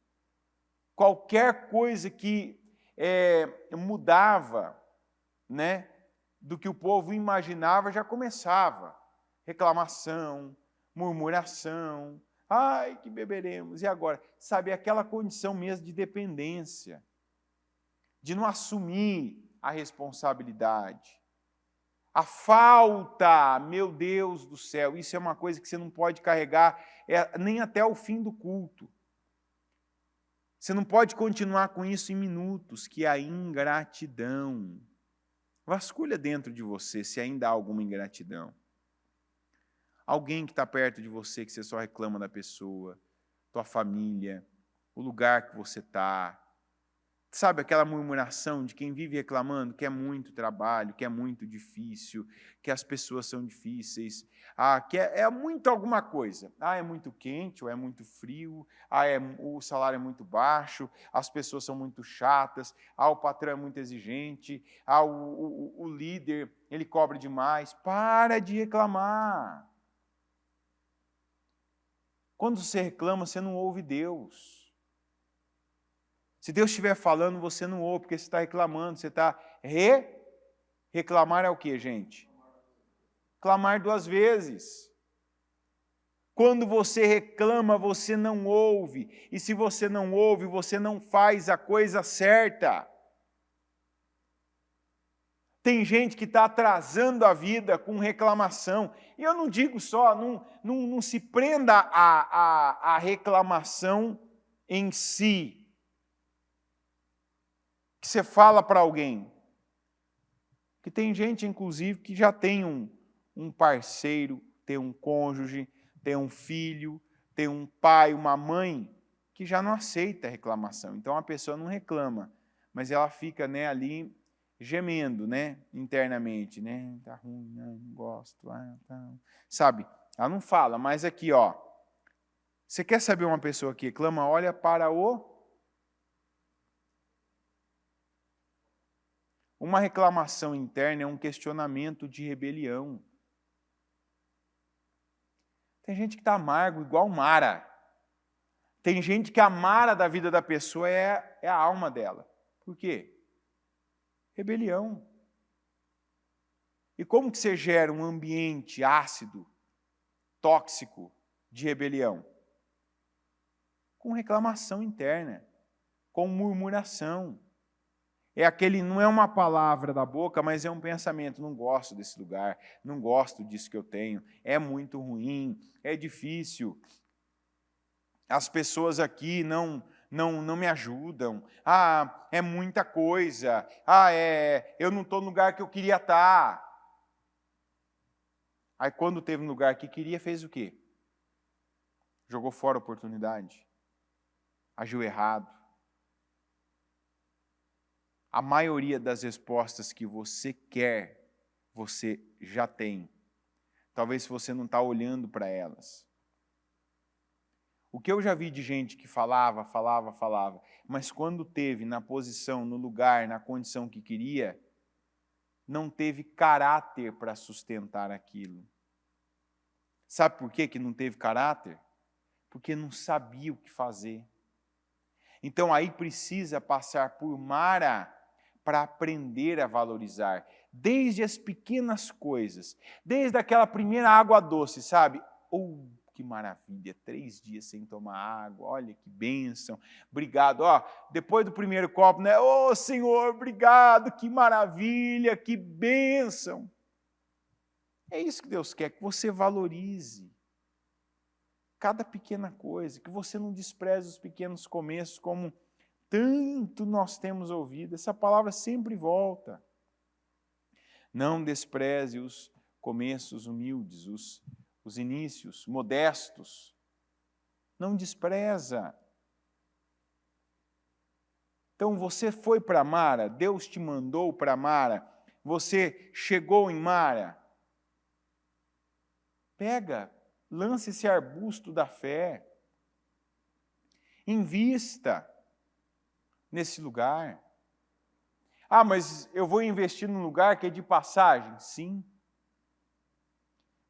Qualquer coisa que mudava, né, do que o povo imaginava já começava. Reclamação, murmuração, ai que beberemos, e agora? Sabe, aquela condição mesmo de dependência, de não assumir a responsabilidade. A falta, meu Deus do céu, isso é uma coisa que você não pode carregar nem até o fim do culto. Você não pode continuar com isso em minutos, que é a ingratidão. Vasculha dentro de você se ainda há alguma ingratidão. Alguém que está perto de você, que você só reclama da pessoa, tua família, o lugar que você está. Sabe aquela murmuração de quem vive reclamando que é muito trabalho, que é muito difícil, que as pessoas são difíceis, que é muito alguma coisa. É muito quente ou é muito frio, o salário é muito baixo, as pessoas são muito chatas, o patrão é muito exigente, o líder, ele cobra demais. Para de reclamar. Quando você reclama, você não ouve Deus. Se Deus estiver falando, você não ouve, porque você está reclamando, você está... Reclamar é o quê, gente? Clamar 2 vezes. Quando você reclama, você não ouve. E se você não ouve, você não faz a coisa certa. Tem gente que está atrasando a vida com reclamação. E eu não digo só, não se prenda à reclamação em si. Que você fala para alguém. Que tem gente, inclusive, que já tem um parceiro, tem um cônjuge, tem um filho, tem um pai, uma mãe, que já não aceita a reclamação. Então a pessoa não reclama, mas ela fica, né, ali gemendo, né, internamente, né, tá ruim, não gosto, tá. Sabe? Ela não fala, mas aqui, ó, você quer saber uma pessoa que reclama? Olha para Uma reclamação interna é um questionamento de rebelião. Tem gente que está amargo, igual Mara. Tem gente que a Mara da vida da pessoa é a alma dela. Por quê? Rebelião. E como que você gera um ambiente ácido, tóxico, de rebelião? Com reclamação interna, com murmuração. Não é uma palavra da boca, mas é um pensamento. Não gosto desse lugar, não gosto disso que eu tenho, é muito ruim, é difícil. As pessoas aqui não me ajudam. É muita coisa. Eu não estou no lugar que eu queria estar. Aí quando teve no lugar que queria, fez o quê? Jogou fora a oportunidade. Agiu errado. A maioria das respostas que você quer, você já tem. Talvez você não está olhando para elas. O que eu já vi de gente que falava, mas quando teve na posição, no lugar, na condição que queria, não teve caráter para sustentar aquilo. Sabe por que não teve caráter? Porque não sabia o que fazer. Então aí precisa passar por Mara para aprender a valorizar. Desde as pequenas coisas, desde aquela primeira água doce, sabe? Que maravilha, 3 dias sem tomar água, olha que bênção, obrigado. Depois do primeiro copo, né? Senhor, obrigado, que maravilha, que bênção. É isso que Deus quer, que você valorize cada pequena coisa, que você não despreze os pequenos começos, como tanto nós temos ouvido. Essa palavra sempre volta. Não despreze os começos humildes, os inícios modestos. Não despreza. Então você foi para Mara, Deus te mandou para Mara, você chegou em Mara. Pega, lança esse arbusto da fé. Invista nesse lugar. Mas eu vou investir num lugar que é de passagem? Sim.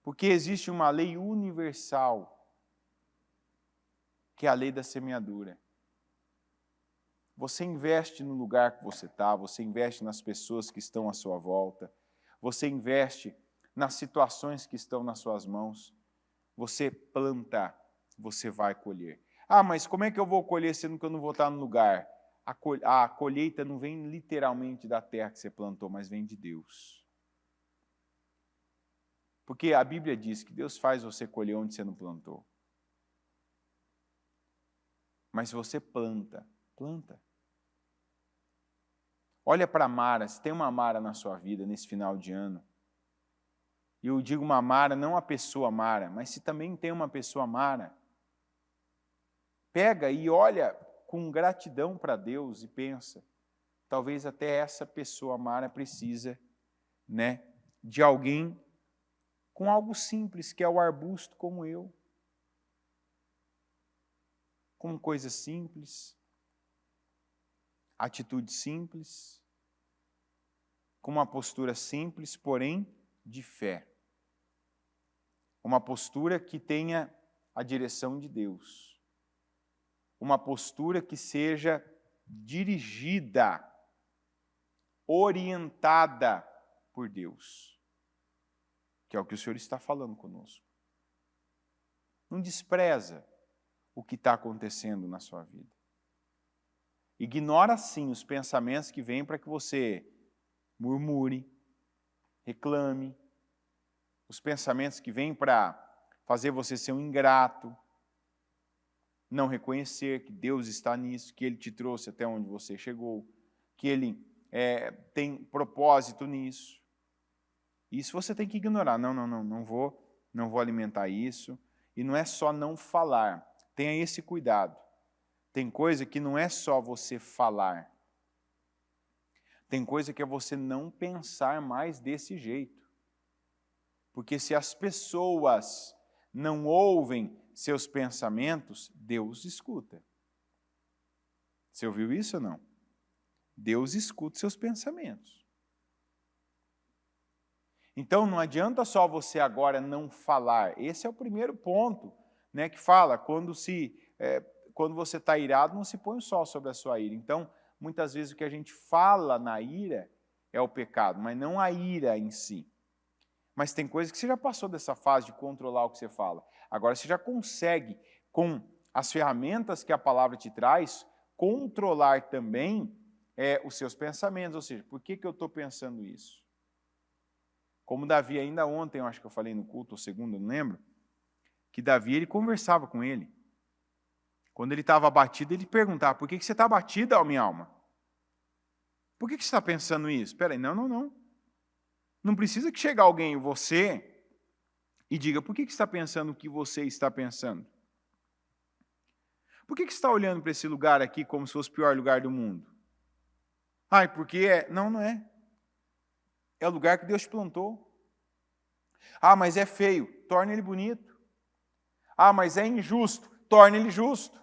Porque existe uma lei universal, que é a lei da semeadura. Você investe no lugar que você está, você investe nas pessoas que estão à sua volta, você investe nas situações que estão nas suas mãos. Você planta, você vai colher. Mas como é que eu vou colher sendo que eu não vou estar no lugar? A colheita não vem literalmente da terra que você plantou, mas vem de Deus. Porque a Bíblia diz que Deus faz você colher onde você não plantou. Mas se você planta. Olha para a Mara, se tem uma Mara na sua vida nesse final de ano. E eu digo uma Mara, não a pessoa Mara, mas se também tem uma pessoa Mara, pega e olha com gratidão para Deus e pensa, talvez até essa pessoa Mara precisa, de alguém com algo simples, que é o arbusto como eu. Com coisas simples, atitude simples, com uma postura simples, porém de fé. Uma postura que tenha a direção de Deus. Uma postura que seja dirigida, orientada por Deus. Que é o que o Senhor está falando conosco. Não despreza o que está acontecendo na sua vida. Ignora, sim, os pensamentos que vêm para que você murmure, reclame, os pensamentos que vêm para fazer você ser um ingrato, não reconhecer que Deus está nisso, que Ele te trouxe até onde você chegou, que Ele tem propósito nisso. Isso você tem que ignorar. Não vou alimentar isso. E não é só não falar. Tenha esse cuidado. Tem coisa que não é só você falar. Tem coisa que é você não pensar mais desse jeito. Porque se as pessoas não ouvem seus pensamentos, Deus escuta. Você ouviu isso ou não? Deus escuta seus pensamentos. Então não adianta só você agora não falar. Esse é o primeiro ponto, que fala, quando você está irado, não se põe o sol sobre a sua ira. Então, muitas vezes o que a gente fala na ira é o pecado, mas não a ira em si. Mas tem coisas que você já passou dessa fase de controlar o que você fala. Agora você já consegue, com as ferramentas que a palavra te traz, controlar também os seus pensamentos. Ou seja, por que eu estou pensando isso? Como Davi, ainda ontem, eu acho que eu falei no culto, ou segundo, não lembro, que Davi, ele conversava com ele. Quando ele estava abatido, ele perguntava, por que você está abatida, ó minha alma? Por que você está pensando isso? Espera aí, não. Não precisa que chegue alguém, você, e diga, por que você está pensando o que você está pensando? Por que você está olhando para esse lugar aqui como se fosse o pior lugar do mundo? Porque é. Não é. É o lugar que Deus te plantou. Mas é feio, torne ele bonito. Mas é injusto, torne ele justo.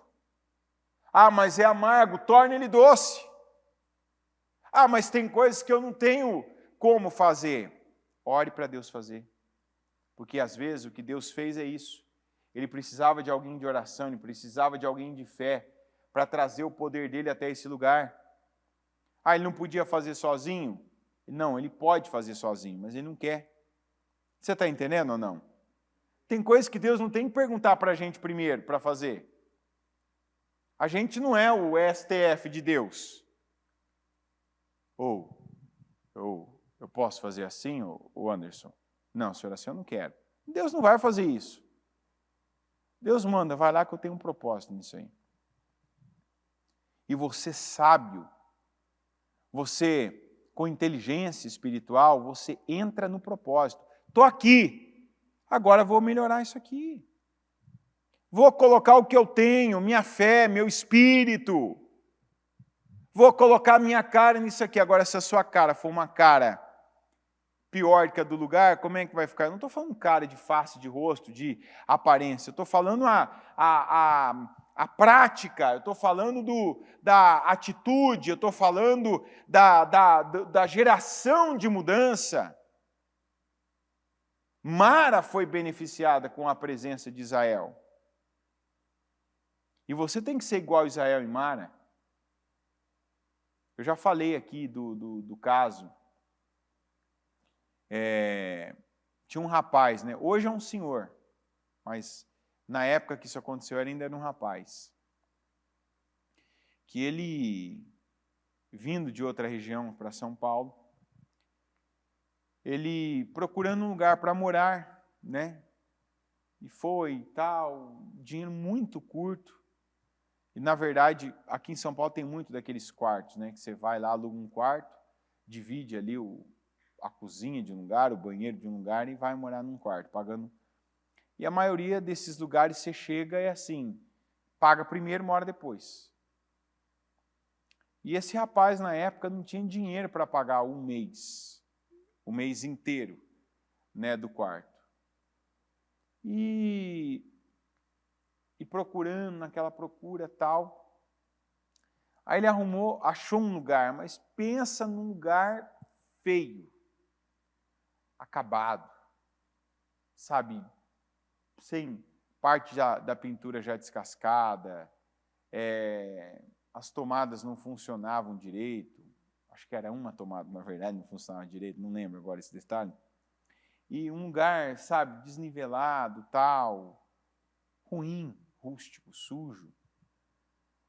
Mas é amargo, torne ele doce. Mas tem coisas que eu não tenho como fazer? Ore para Deus fazer. Porque às vezes o que Deus fez é isso. Ele precisava de alguém de oração, ele precisava de alguém de fé para trazer o poder dele até esse lugar. Ah, ele não podia fazer sozinho? Não, ele pode fazer sozinho, mas ele não quer. Você está entendendo ou não? Tem coisas que Deus não tem que perguntar para a gente primeiro para fazer. A gente não é o STF de Deus. Ou eu posso fazer assim, ou Anderson? Não, senhor, assim eu não quero. Deus não vai fazer isso. Deus manda, vai lá que eu tenho um propósito nisso aí. E você sábio, você com inteligência espiritual, você entra no propósito. Estou aqui, agora vou melhorar isso aqui. Vou colocar o que eu tenho, minha fé, meu espírito. Vou colocar minha cara nisso aqui. Agora, se a sua cara for uma cara pior que a do lugar, como é que vai ficar? Eu não estou falando cara de face, de rosto, de aparência. Eu estou falando a prática, eu estou falando da atitude, eu estou falando da geração de mudança. Mara foi beneficiada com a presença de Israel. E você tem que ser igual a Israel e Mara. Eu já falei aqui do caso. Tinha um rapaz, né? Hoje é um senhor, mas na época que isso aconteceu ainda era um rapaz. Que ele, vindo de outra região para São Paulo, ele procurando um lugar para morar, né? E foi e tal, dinheiro muito curto. E, na verdade, aqui em São Paulo tem muito daqueles quartos, né? Que você vai lá, aluga um quarto, divide ali a cozinha de um lugar, o banheiro de um lugar e vai morar num quarto, pagando. E a maioria desses lugares você chega é assim, paga primeiro, mora depois. E esse rapaz, na época, não tinha dinheiro para pagar o mês inteiro, né, do quarto. E procurando, naquela procura tal. Aí ele achou um lugar, mas pensa num lugar feio, acabado, sabe, sem parte da pintura já descascada, as tomadas não funcionavam direito, acho que era uma tomada, na verdade, não funcionava direito, não lembro agora esse detalhe. E um lugar, sabe, desnivelado, tal, ruim, rústico, sujo.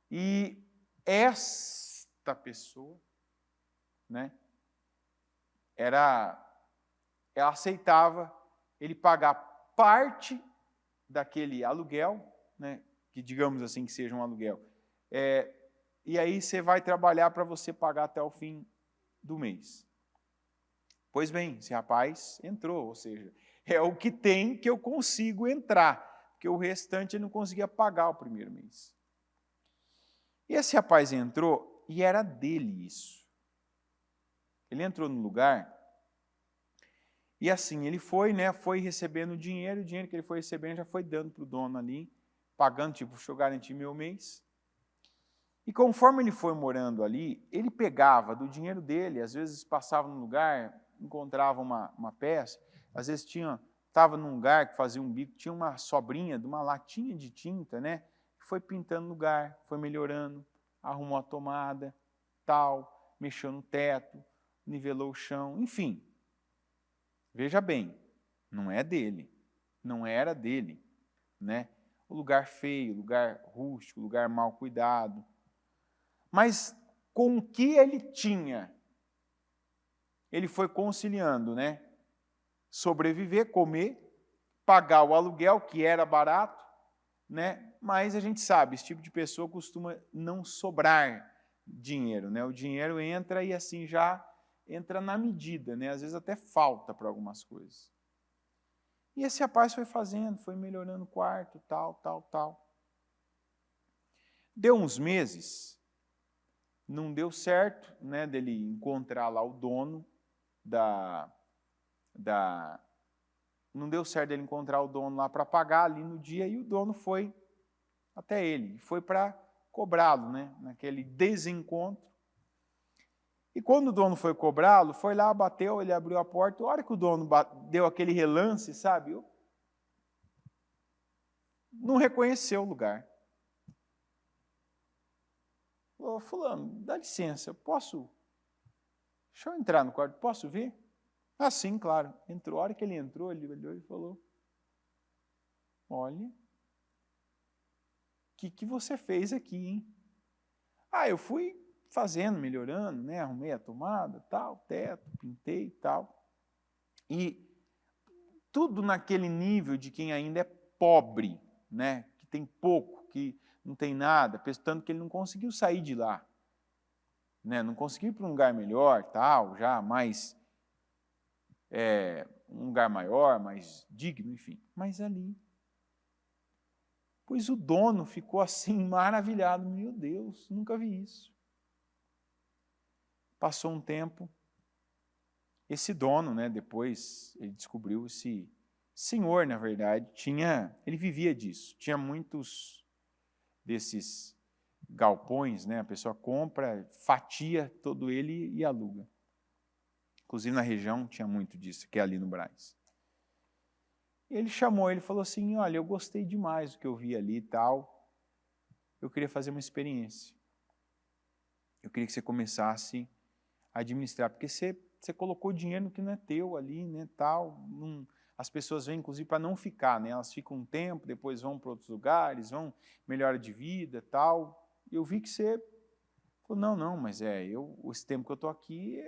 E esta pessoa, né, ela aceitava ele pagar parte daquele aluguel, né, que digamos assim que seja um aluguel, e aí você vai trabalhar para você pagar até o fim do mês. Pois bem, esse rapaz entrou, ou seja, é o que tem que eu consigo entrar, porque o restante eu não conseguia pagar o primeiro mês. E esse rapaz entrou e era dele isso. Ele entrou no lugar e assim, ele foi, né, foi recebendo o dinheiro que ele foi recebendo já foi dando para o dono ali, pagando, tipo, deixa eu garantir meu mês. E conforme ele foi morando ali, ele pegava do dinheiro dele, às vezes passava num lugar, encontrava uma peça, às vezes estava num lugar que fazia um bico, tinha uma sobrinha de uma latinha de tinta, né? Foi pintando o lugar, foi melhorando, arrumou a tomada, tal, mexeu no teto, nivelou o chão, enfim. Veja bem, não é dele, não era dele, né? O lugar feio, lugar rústico, lugar mal cuidado. Mas com o que ele tinha, ele foi conciliando, né? Sobreviver, comer, pagar o aluguel, que era barato, né? Mas a gente sabe, esse tipo de pessoa costuma não sobrar dinheiro, né? O dinheiro entra e assim já entra na medida, né? Às vezes até falta para algumas coisas. E esse rapaz foi fazendo, foi melhorando o quarto, tal. Deu uns meses, não deu certo, né, dele encontrar lá o dono não deu certo dele encontrar o dono lá para pagar ali no dia, e o dono foi até ele, foi para cobrá-lo, né, naquele desencontro. E quando o dono foi cobrá-lo, foi lá, bateu, ele abriu a porta. A hora que o dono deu aquele relance, sabe? Não reconheceu o lugar. Falou, fulano, dá licença, deixa eu entrar no quarto, posso ver? Ah, sim, claro. Entrou. A hora que ele entrou, ele olhou e falou, olha, o que você fez aqui, hein? Ah, eu fui fazendo, melhorando, né? Arrumei a tomada, tal, teto, pintei e tal. E tudo naquele nível de quem ainda é pobre, né? Que tem pouco, que não tem nada, tanto que ele não conseguiu sair de lá. Né? Não conseguiu ir para um lugar melhor, tal, já mais um lugar maior, mais digno, enfim. Mas ali, pois o dono ficou assim maravilhado, meu Deus, nunca vi isso. Passou um tempo, esse dono, né, depois ele descobriu esse senhor, na verdade, ele vivia disso, tinha muitos desses galpões, né, a pessoa compra, fatia todo ele e aluga. Inclusive na região tinha muito disso, que é ali no Brás. Ele chamou, ele falou assim, olha, eu gostei demais do que eu vi ali e tal, eu queria fazer uma experiência. Eu queria que você começasse a administrar, porque você colocou dinheiro que não é teu ali, né, tal. As pessoas vêm, inclusive, para não ficar, né, elas ficam um tempo, depois vão para outros lugares, vão melhora de vida, tal. Eu vi que você falou, não, mas esse tempo que eu estou aqui,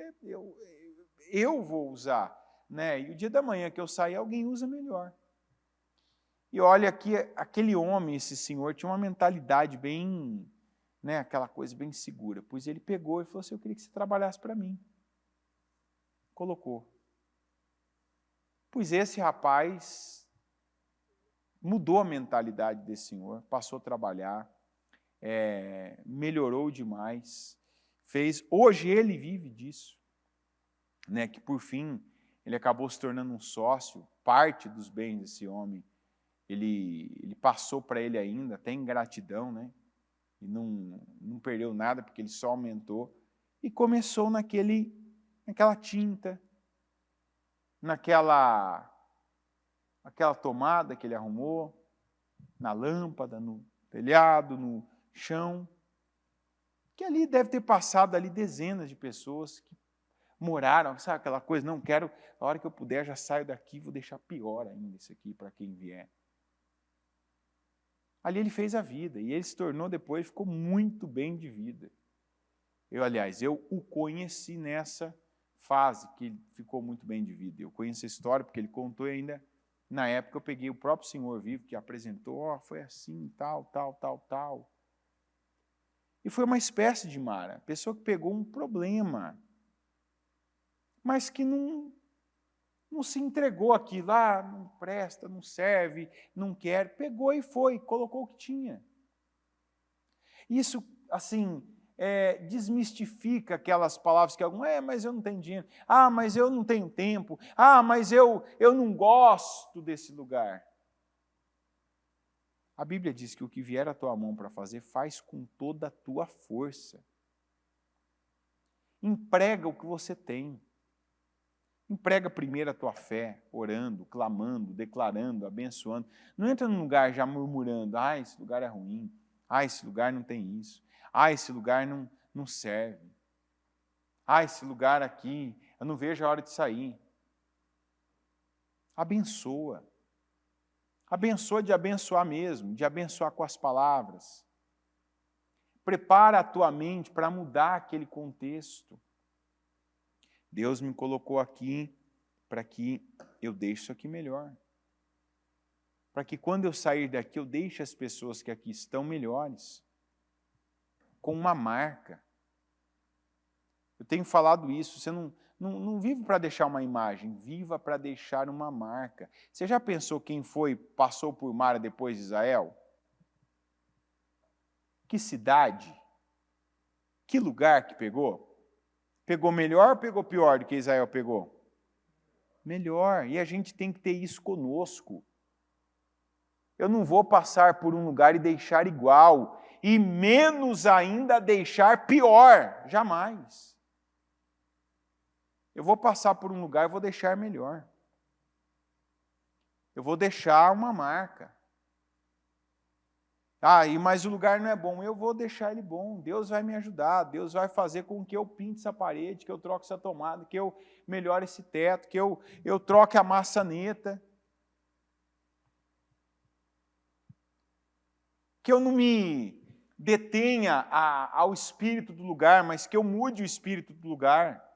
eu vou usar, né, e o dia da manhã que eu sair, alguém usa melhor. E olha que aquele homem, esse senhor, tinha uma mentalidade bem, né, aquela coisa bem segura, pois ele pegou e falou assim, eu queria que você trabalhasse para mim. Colocou. Pois esse rapaz mudou a mentalidade desse senhor, passou a trabalhar, melhorou demais, hoje ele vive disso, né, que por fim ele acabou se tornando um sócio, parte dos bens desse homem, ele passou para ele ainda, até em gratidão, né, e não perdeu nada, porque ele só aumentou, e começou naquela tinta, naquela tomada que ele arrumou, na lâmpada, no telhado, no chão, que ali deve ter passado ali dezenas de pessoas que moraram, sabe aquela coisa, não quero, a hora que eu puder já saio daqui, vou deixar pior ainda isso aqui para quem vier. Ali ele fez a vida, e ele se tornou depois, ficou muito bem de vida. Eu o conheci nessa fase, que ele ficou muito bem de vida. Eu conheço a história, porque ele contou ainda, na época eu peguei o próprio senhor vivo, que apresentou, foi assim, tal. E foi uma espécie de Mara, pessoa que pegou um problema, mas que não se entregou aquilo, não presta, não serve, não quer, pegou e foi, colocou o que tinha. Isso, assim, desmistifica aquelas palavras que algum, mas eu não tenho dinheiro, mas eu não tenho tempo, mas eu não gosto desse lugar. A Bíblia diz que o que vier à tua mão para fazer, faz com toda a tua força. Emprega o que você tem. Emprega primeiro a tua fé, orando, clamando, declarando, abençoando. Não entra num lugar já murmurando, esse lugar é ruim, esse lugar não tem isso, esse lugar não serve, esse lugar aqui, eu não vejo a hora de sair. Abençoa. Abençoa de abençoar mesmo, de abençoar com as palavras. Prepara a tua mente para mudar aquele contexto. Deus me colocou aqui para que eu deixe isso aqui melhor. Para que quando eu sair daqui, eu deixe as pessoas que aqui estão melhores, com uma marca. Eu tenho falado isso, você não vive para deixar uma imagem, viva para deixar uma marca. Você já pensou quem passou por Mara depois de Israel? Que cidade? Que lugar que pegou? Pegou melhor ou pegou pior do que Israel pegou? Melhor, e a gente tem que ter isso conosco. Eu não vou passar por um lugar e deixar igual, e menos ainda deixar pior, jamais. Eu vou passar por um lugar e vou deixar melhor. Eu vou deixar uma marca. Mas o lugar não é bom. Eu vou deixar ele bom. Deus vai me ajudar. Deus vai fazer com que eu pinte essa parede, que eu troque essa tomada, que eu melhore esse teto, que eu troque a maçaneta. Que eu não me detenha ao espírito do lugar, mas que eu mude o espírito do lugar.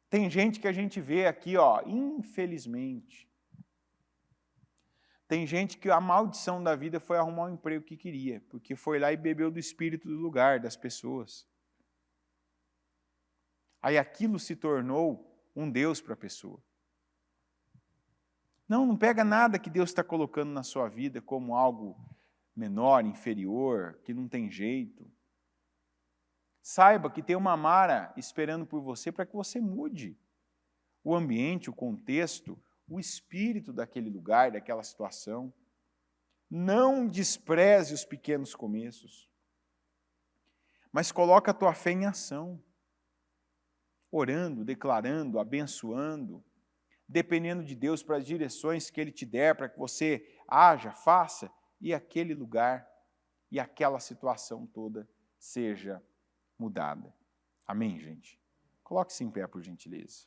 Tem gente que a gente vê aqui, infelizmente. Tem gente que a maldição da vida foi arrumar o emprego que queria, porque foi lá e bebeu do espírito do lugar, das pessoas. Aí aquilo se tornou um Deus para a pessoa. Não pega nada que Deus está colocando na sua vida como algo menor, inferior, que não tem jeito. Saiba que tem uma Mara esperando por você para que você mude o ambiente, o contexto, o espírito daquele lugar, daquela situação. Não despreze os pequenos começos, mas coloca a tua fé em ação, orando, declarando, abençoando, dependendo de Deus para as direções que Ele te der, para que você haja, faça, e aquele lugar e aquela situação toda seja mudada. Amém, gente? Coloque-se em pé, por gentileza.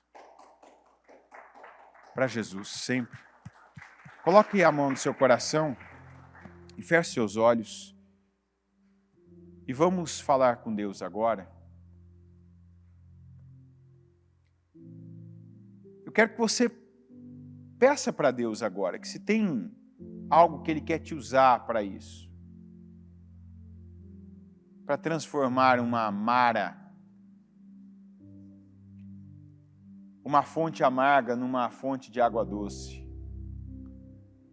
Para Jesus, sempre. Coloque a mão no seu coração e feche seus olhos. E vamos falar com Deus agora. Eu quero que você peça para Deus agora, que se tem algo que Ele quer te usar para isso. Para transformar uma Mara, uma fonte amarga numa fonte de água doce.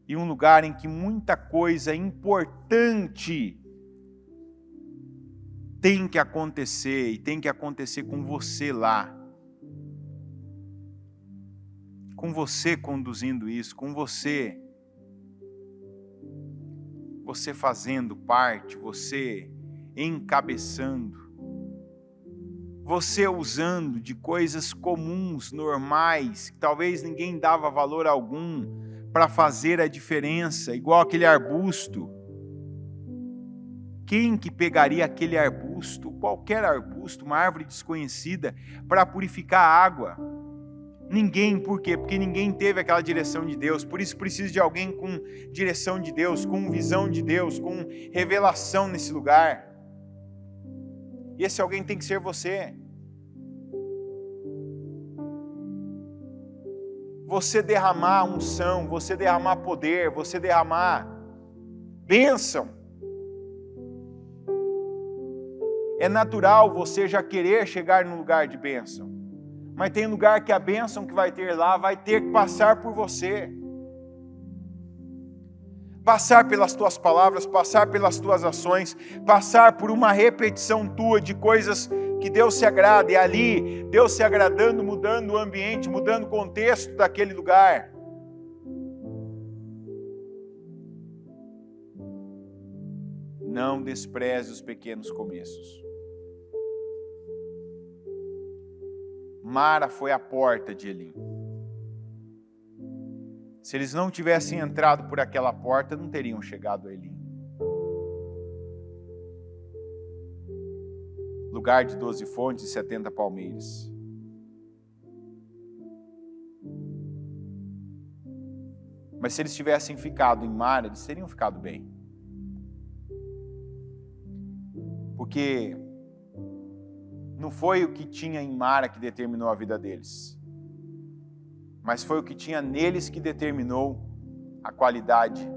E um lugar em que muita coisa importante tem que acontecer, e tem que acontecer com você lá. Com você conduzindo isso, com você fazendo parte, você encabeçando, você usando de coisas comuns, normais, que talvez ninguém dava valor algum, para fazer a diferença, igual aquele arbusto. Quem que pegaria aquele arbusto, qualquer arbusto, uma árvore desconhecida, para purificar a água? Ninguém, por quê? Porque ninguém teve aquela direção de Deus. Por isso precisa de alguém com direção de Deus, com visão de Deus, com revelação nesse lugar. E esse alguém tem que ser você. Você derramar unção, você derramar poder, você derramar bênção. É natural você já querer chegar num lugar de bênção. Mas tem lugar que a bênção que vai ter lá vai ter que passar por você. Passar pelas tuas palavras, passar pelas tuas ações, passar por uma repetição tua de coisas que Deus se agrada. E ali, Deus se agradando, mudando o ambiente, mudando o contexto daquele lugar. Não despreze os pequenos começos. Mara foi a porta de Elim. Se eles não tivessem entrado por aquela porta, não teriam chegado a Elim. Lugar de 12 fontes e 70 palmeiras. Mas se eles tivessem ficado em Mara, eles teriam ficado bem. Porque não foi o que tinha em Mara que determinou a vida deles, mas foi o que tinha neles que determinou a qualidade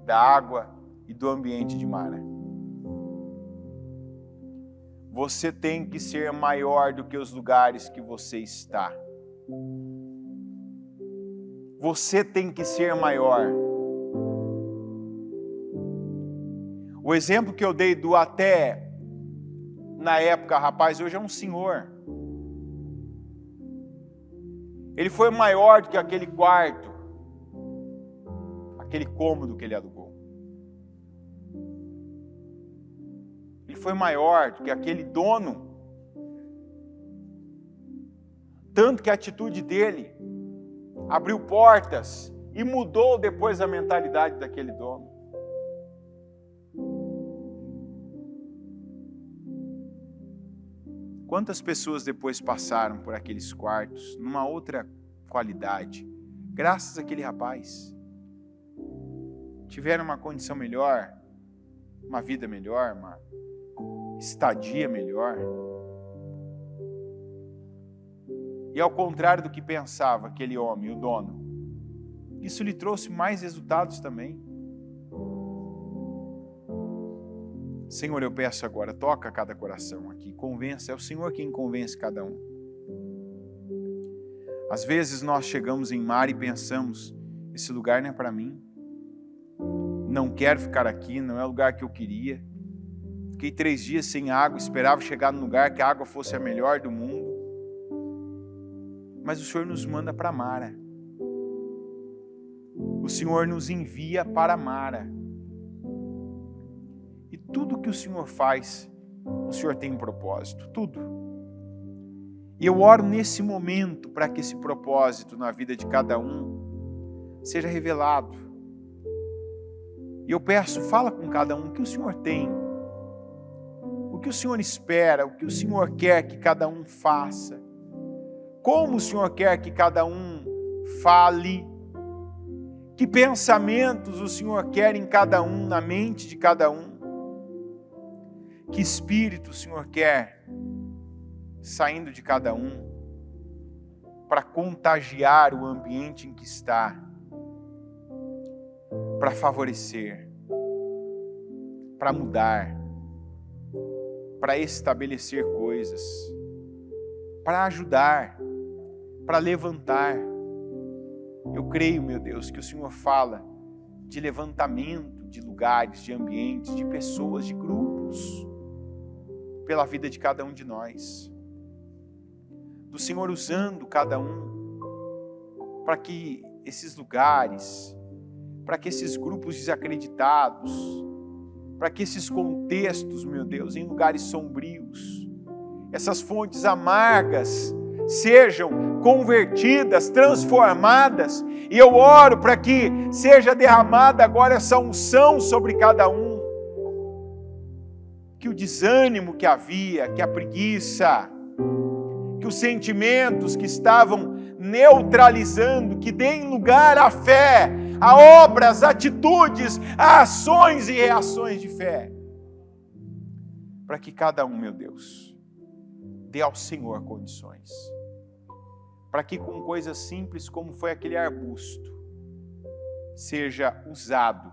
da água e do ambiente de Mara. Você tem que ser maior do que os lugares que você está. Você tem que ser maior. O exemplo que eu dei do até na época, rapaz, hoje é um senhor. Ele foi maior do que aquele quarto, aquele cômodo que ele alugou. Ele foi maior do que aquele dono Tanto que a atitude dele abriu portas e mudou depois a mentalidade daquele dono. Quantas pessoas depois passaram por aqueles quartos, numa outra qualidade, graças àquele rapaz? Tiveram uma condição melhor, uma vida melhor, uma estadia melhor. E ao contrário do que pensava aquele homem, o dono, isso lhe trouxe mais resultados também. Senhor, eu peço agora, toca cada coração aqui, convença, é o Senhor quem convence cada um. Às vezes nós chegamos em Mara e pensamos, esse lugar não é para mim, não quero ficar aqui, não é o lugar que eu queria. Fiquei 3 dias sem água, esperava chegar num lugar que a água fosse a melhor do mundo. Mas o Senhor nos manda para Mara. O Senhor nos envia para Mara. E tudo que o Senhor faz, o Senhor tem um propósito, tudo. E eu oro nesse momento para que esse propósito na vida de cada um seja revelado. E eu peço, fala com cada um o que o Senhor tem, o que o Senhor espera, o que o Senhor quer que cada um faça, como o Senhor quer que cada um fale, que pensamentos o Senhor quer em cada um, na mente de cada um, que espírito o Senhor quer saindo de cada um para contagiar o ambiente em que está, para favorecer, para mudar, para estabelecer coisas, para ajudar, para levantar. Eu creio, meu Deus, que o Senhor fala de levantamento de lugares, de ambientes, de pessoas, de grupos, pela vida de cada um de nós. Do Senhor usando cada um para que esses lugares, para que esses grupos desacreditados, para que esses contextos, meu Deus, em lugares sombrios, essas fontes amargas sejam convertidas, transformadas, e eu oro para que seja derramada agora essa unção sobre cada um, que o desânimo que havia, que a preguiça, que os sentimentos que estavam neutralizando, que deem lugar à fé, a obras, atitudes, a ações e reações de fé, para que cada um, meu Deus, dê ao Senhor condições, para que com coisas simples como foi aquele arbusto, seja usado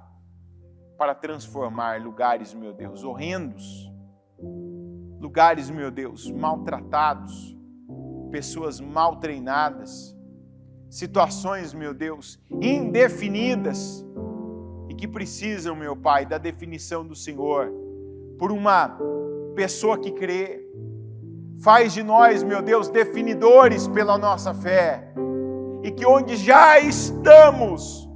para transformar lugares, meu Deus, horrendos, lugares, meu Deus, maltratados, pessoas mal treinadas, situações, meu Deus, indefinidas e que precisam, meu Pai, da definição do Senhor por uma pessoa que crê. Faz de nós, meu Deus, definidores pela nossa fé e que onde já estamos,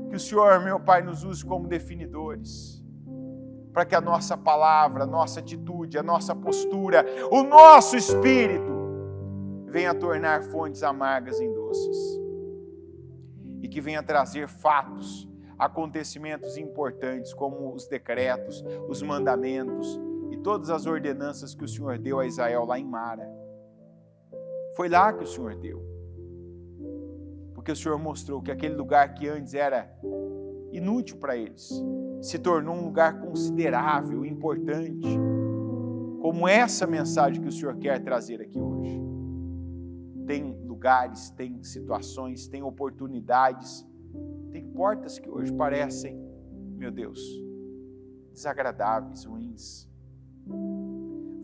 que o Senhor, meu Pai, nos use como definidores, para que a nossa palavra, a nossa atitude, a nossa postura, o nosso espírito venha tornar fontes amargas em doces e que venha trazer fatos, acontecimentos importantes como os decretos, os mandamentos e todas as ordenanças que o Senhor deu a Israel lá em Mara. Foi lá que o Senhor deu, porque o Senhor mostrou que aquele lugar que antes era inútil para eles se tornou um lugar considerável, importante, como essa mensagem que o Senhor quer trazer aqui hoje. Tem lugares, tem situações, tem oportunidades, tem portas que hoje parecem, meu Deus, desagradáveis, ruins.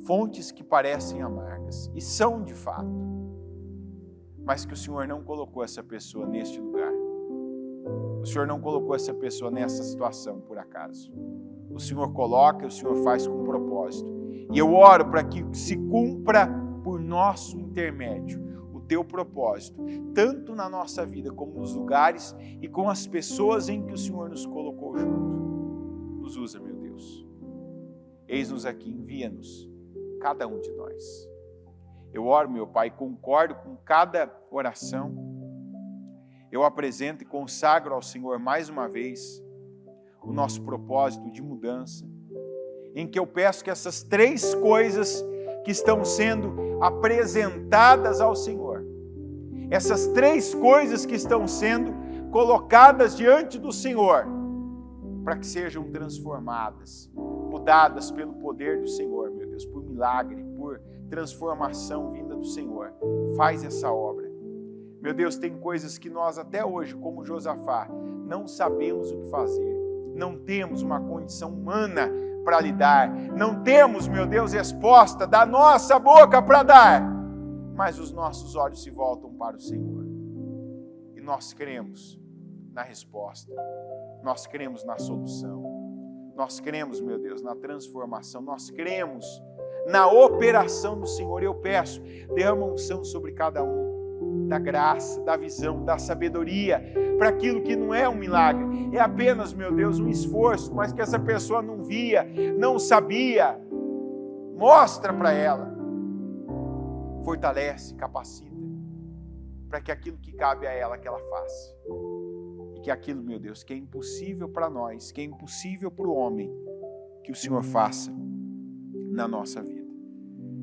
Fontes que parecem amargas, e são de fato, mas que o Senhor não colocou essa pessoa neste lugar. O Senhor não colocou essa pessoa nessa situação por acaso. O Senhor coloca, o Senhor faz com propósito. E eu oro para que se cumpra por nosso intermédio o teu propósito, tanto na nossa vida como nos lugares e com as pessoas em que o Senhor nos colocou junto. Nos usa, meu Deus. Eis-nos aqui, envia-nos, cada um de nós. Eu oro, meu Pai, concordo com cada oração. Eu apresento e consagro ao Senhor mais uma vez o nosso propósito de mudança, em que eu peço que essas 3 coisas que estão sendo apresentadas ao Senhor, essas 3 coisas que estão sendo colocadas diante do Senhor, para que sejam transformadas, mudadas pelo poder do Senhor, meu Deus, por milagre, por transformação vinda do Senhor. Faz essa obra. Meu Deus, tem coisas que nós até hoje, como Josafá, não sabemos o que fazer. Não temos uma condição humana para lidar. Não temos, meu Deus, resposta da nossa boca para dar. Mas os nossos olhos se voltam para o Senhor. E nós cremos na resposta. Nós cremos na solução. Nós cremos, meu Deus, na transformação. Nós cremos na operação do Senhor. Eu peço, derrama unção sobre cada um, da graça, da visão, da sabedoria, para aquilo que não é um milagre, é apenas, meu Deus, um esforço, mas que essa pessoa não via, não sabia. Mostra para ela, fortalece, capacita, para que aquilo que cabe a ela, que ela faça. E que aquilo, meu Deus, que é impossível para nós, que é impossível para o homem, que o Senhor faça na nossa vida.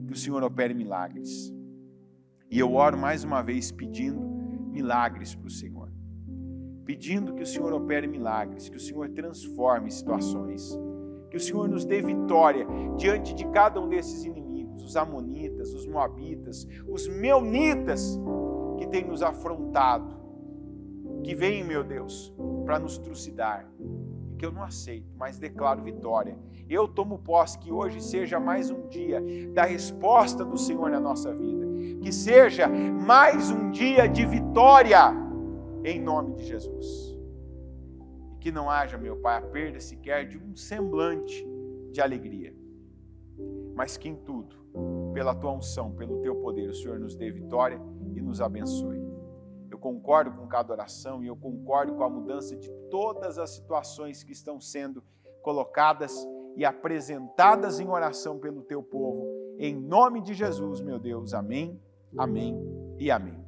Que o Senhor opere milagres. E eu oro mais uma vez pedindo milagres para o Senhor. Pedindo que o Senhor opere milagres, que o Senhor transforme situações, que o Senhor nos dê vitória diante de cada um desses inimigos, os amonitas, os moabitas, os meunitas, que têm nos afrontado, que vêm, meu Deus, para nos trucidar, e que eu não aceito, mas declaro vitória. Eu tomo posse que hoje seja mais um dia da resposta do Senhor na nossa vida, que seja mais um dia de vitória, em nome de Jesus. E que não haja, meu Pai, a perda sequer de um semblante de alegria, mas que em tudo, pela Tua unção, pelo Teu poder, o Senhor nos dê vitória e nos abençoe. Eu concordo com cada oração e eu concordo com a mudança de todas as situações que estão sendo colocadas e apresentadas em oração pelo Teu povo, em nome de Jesus, meu Deus. Amém, amém e amém.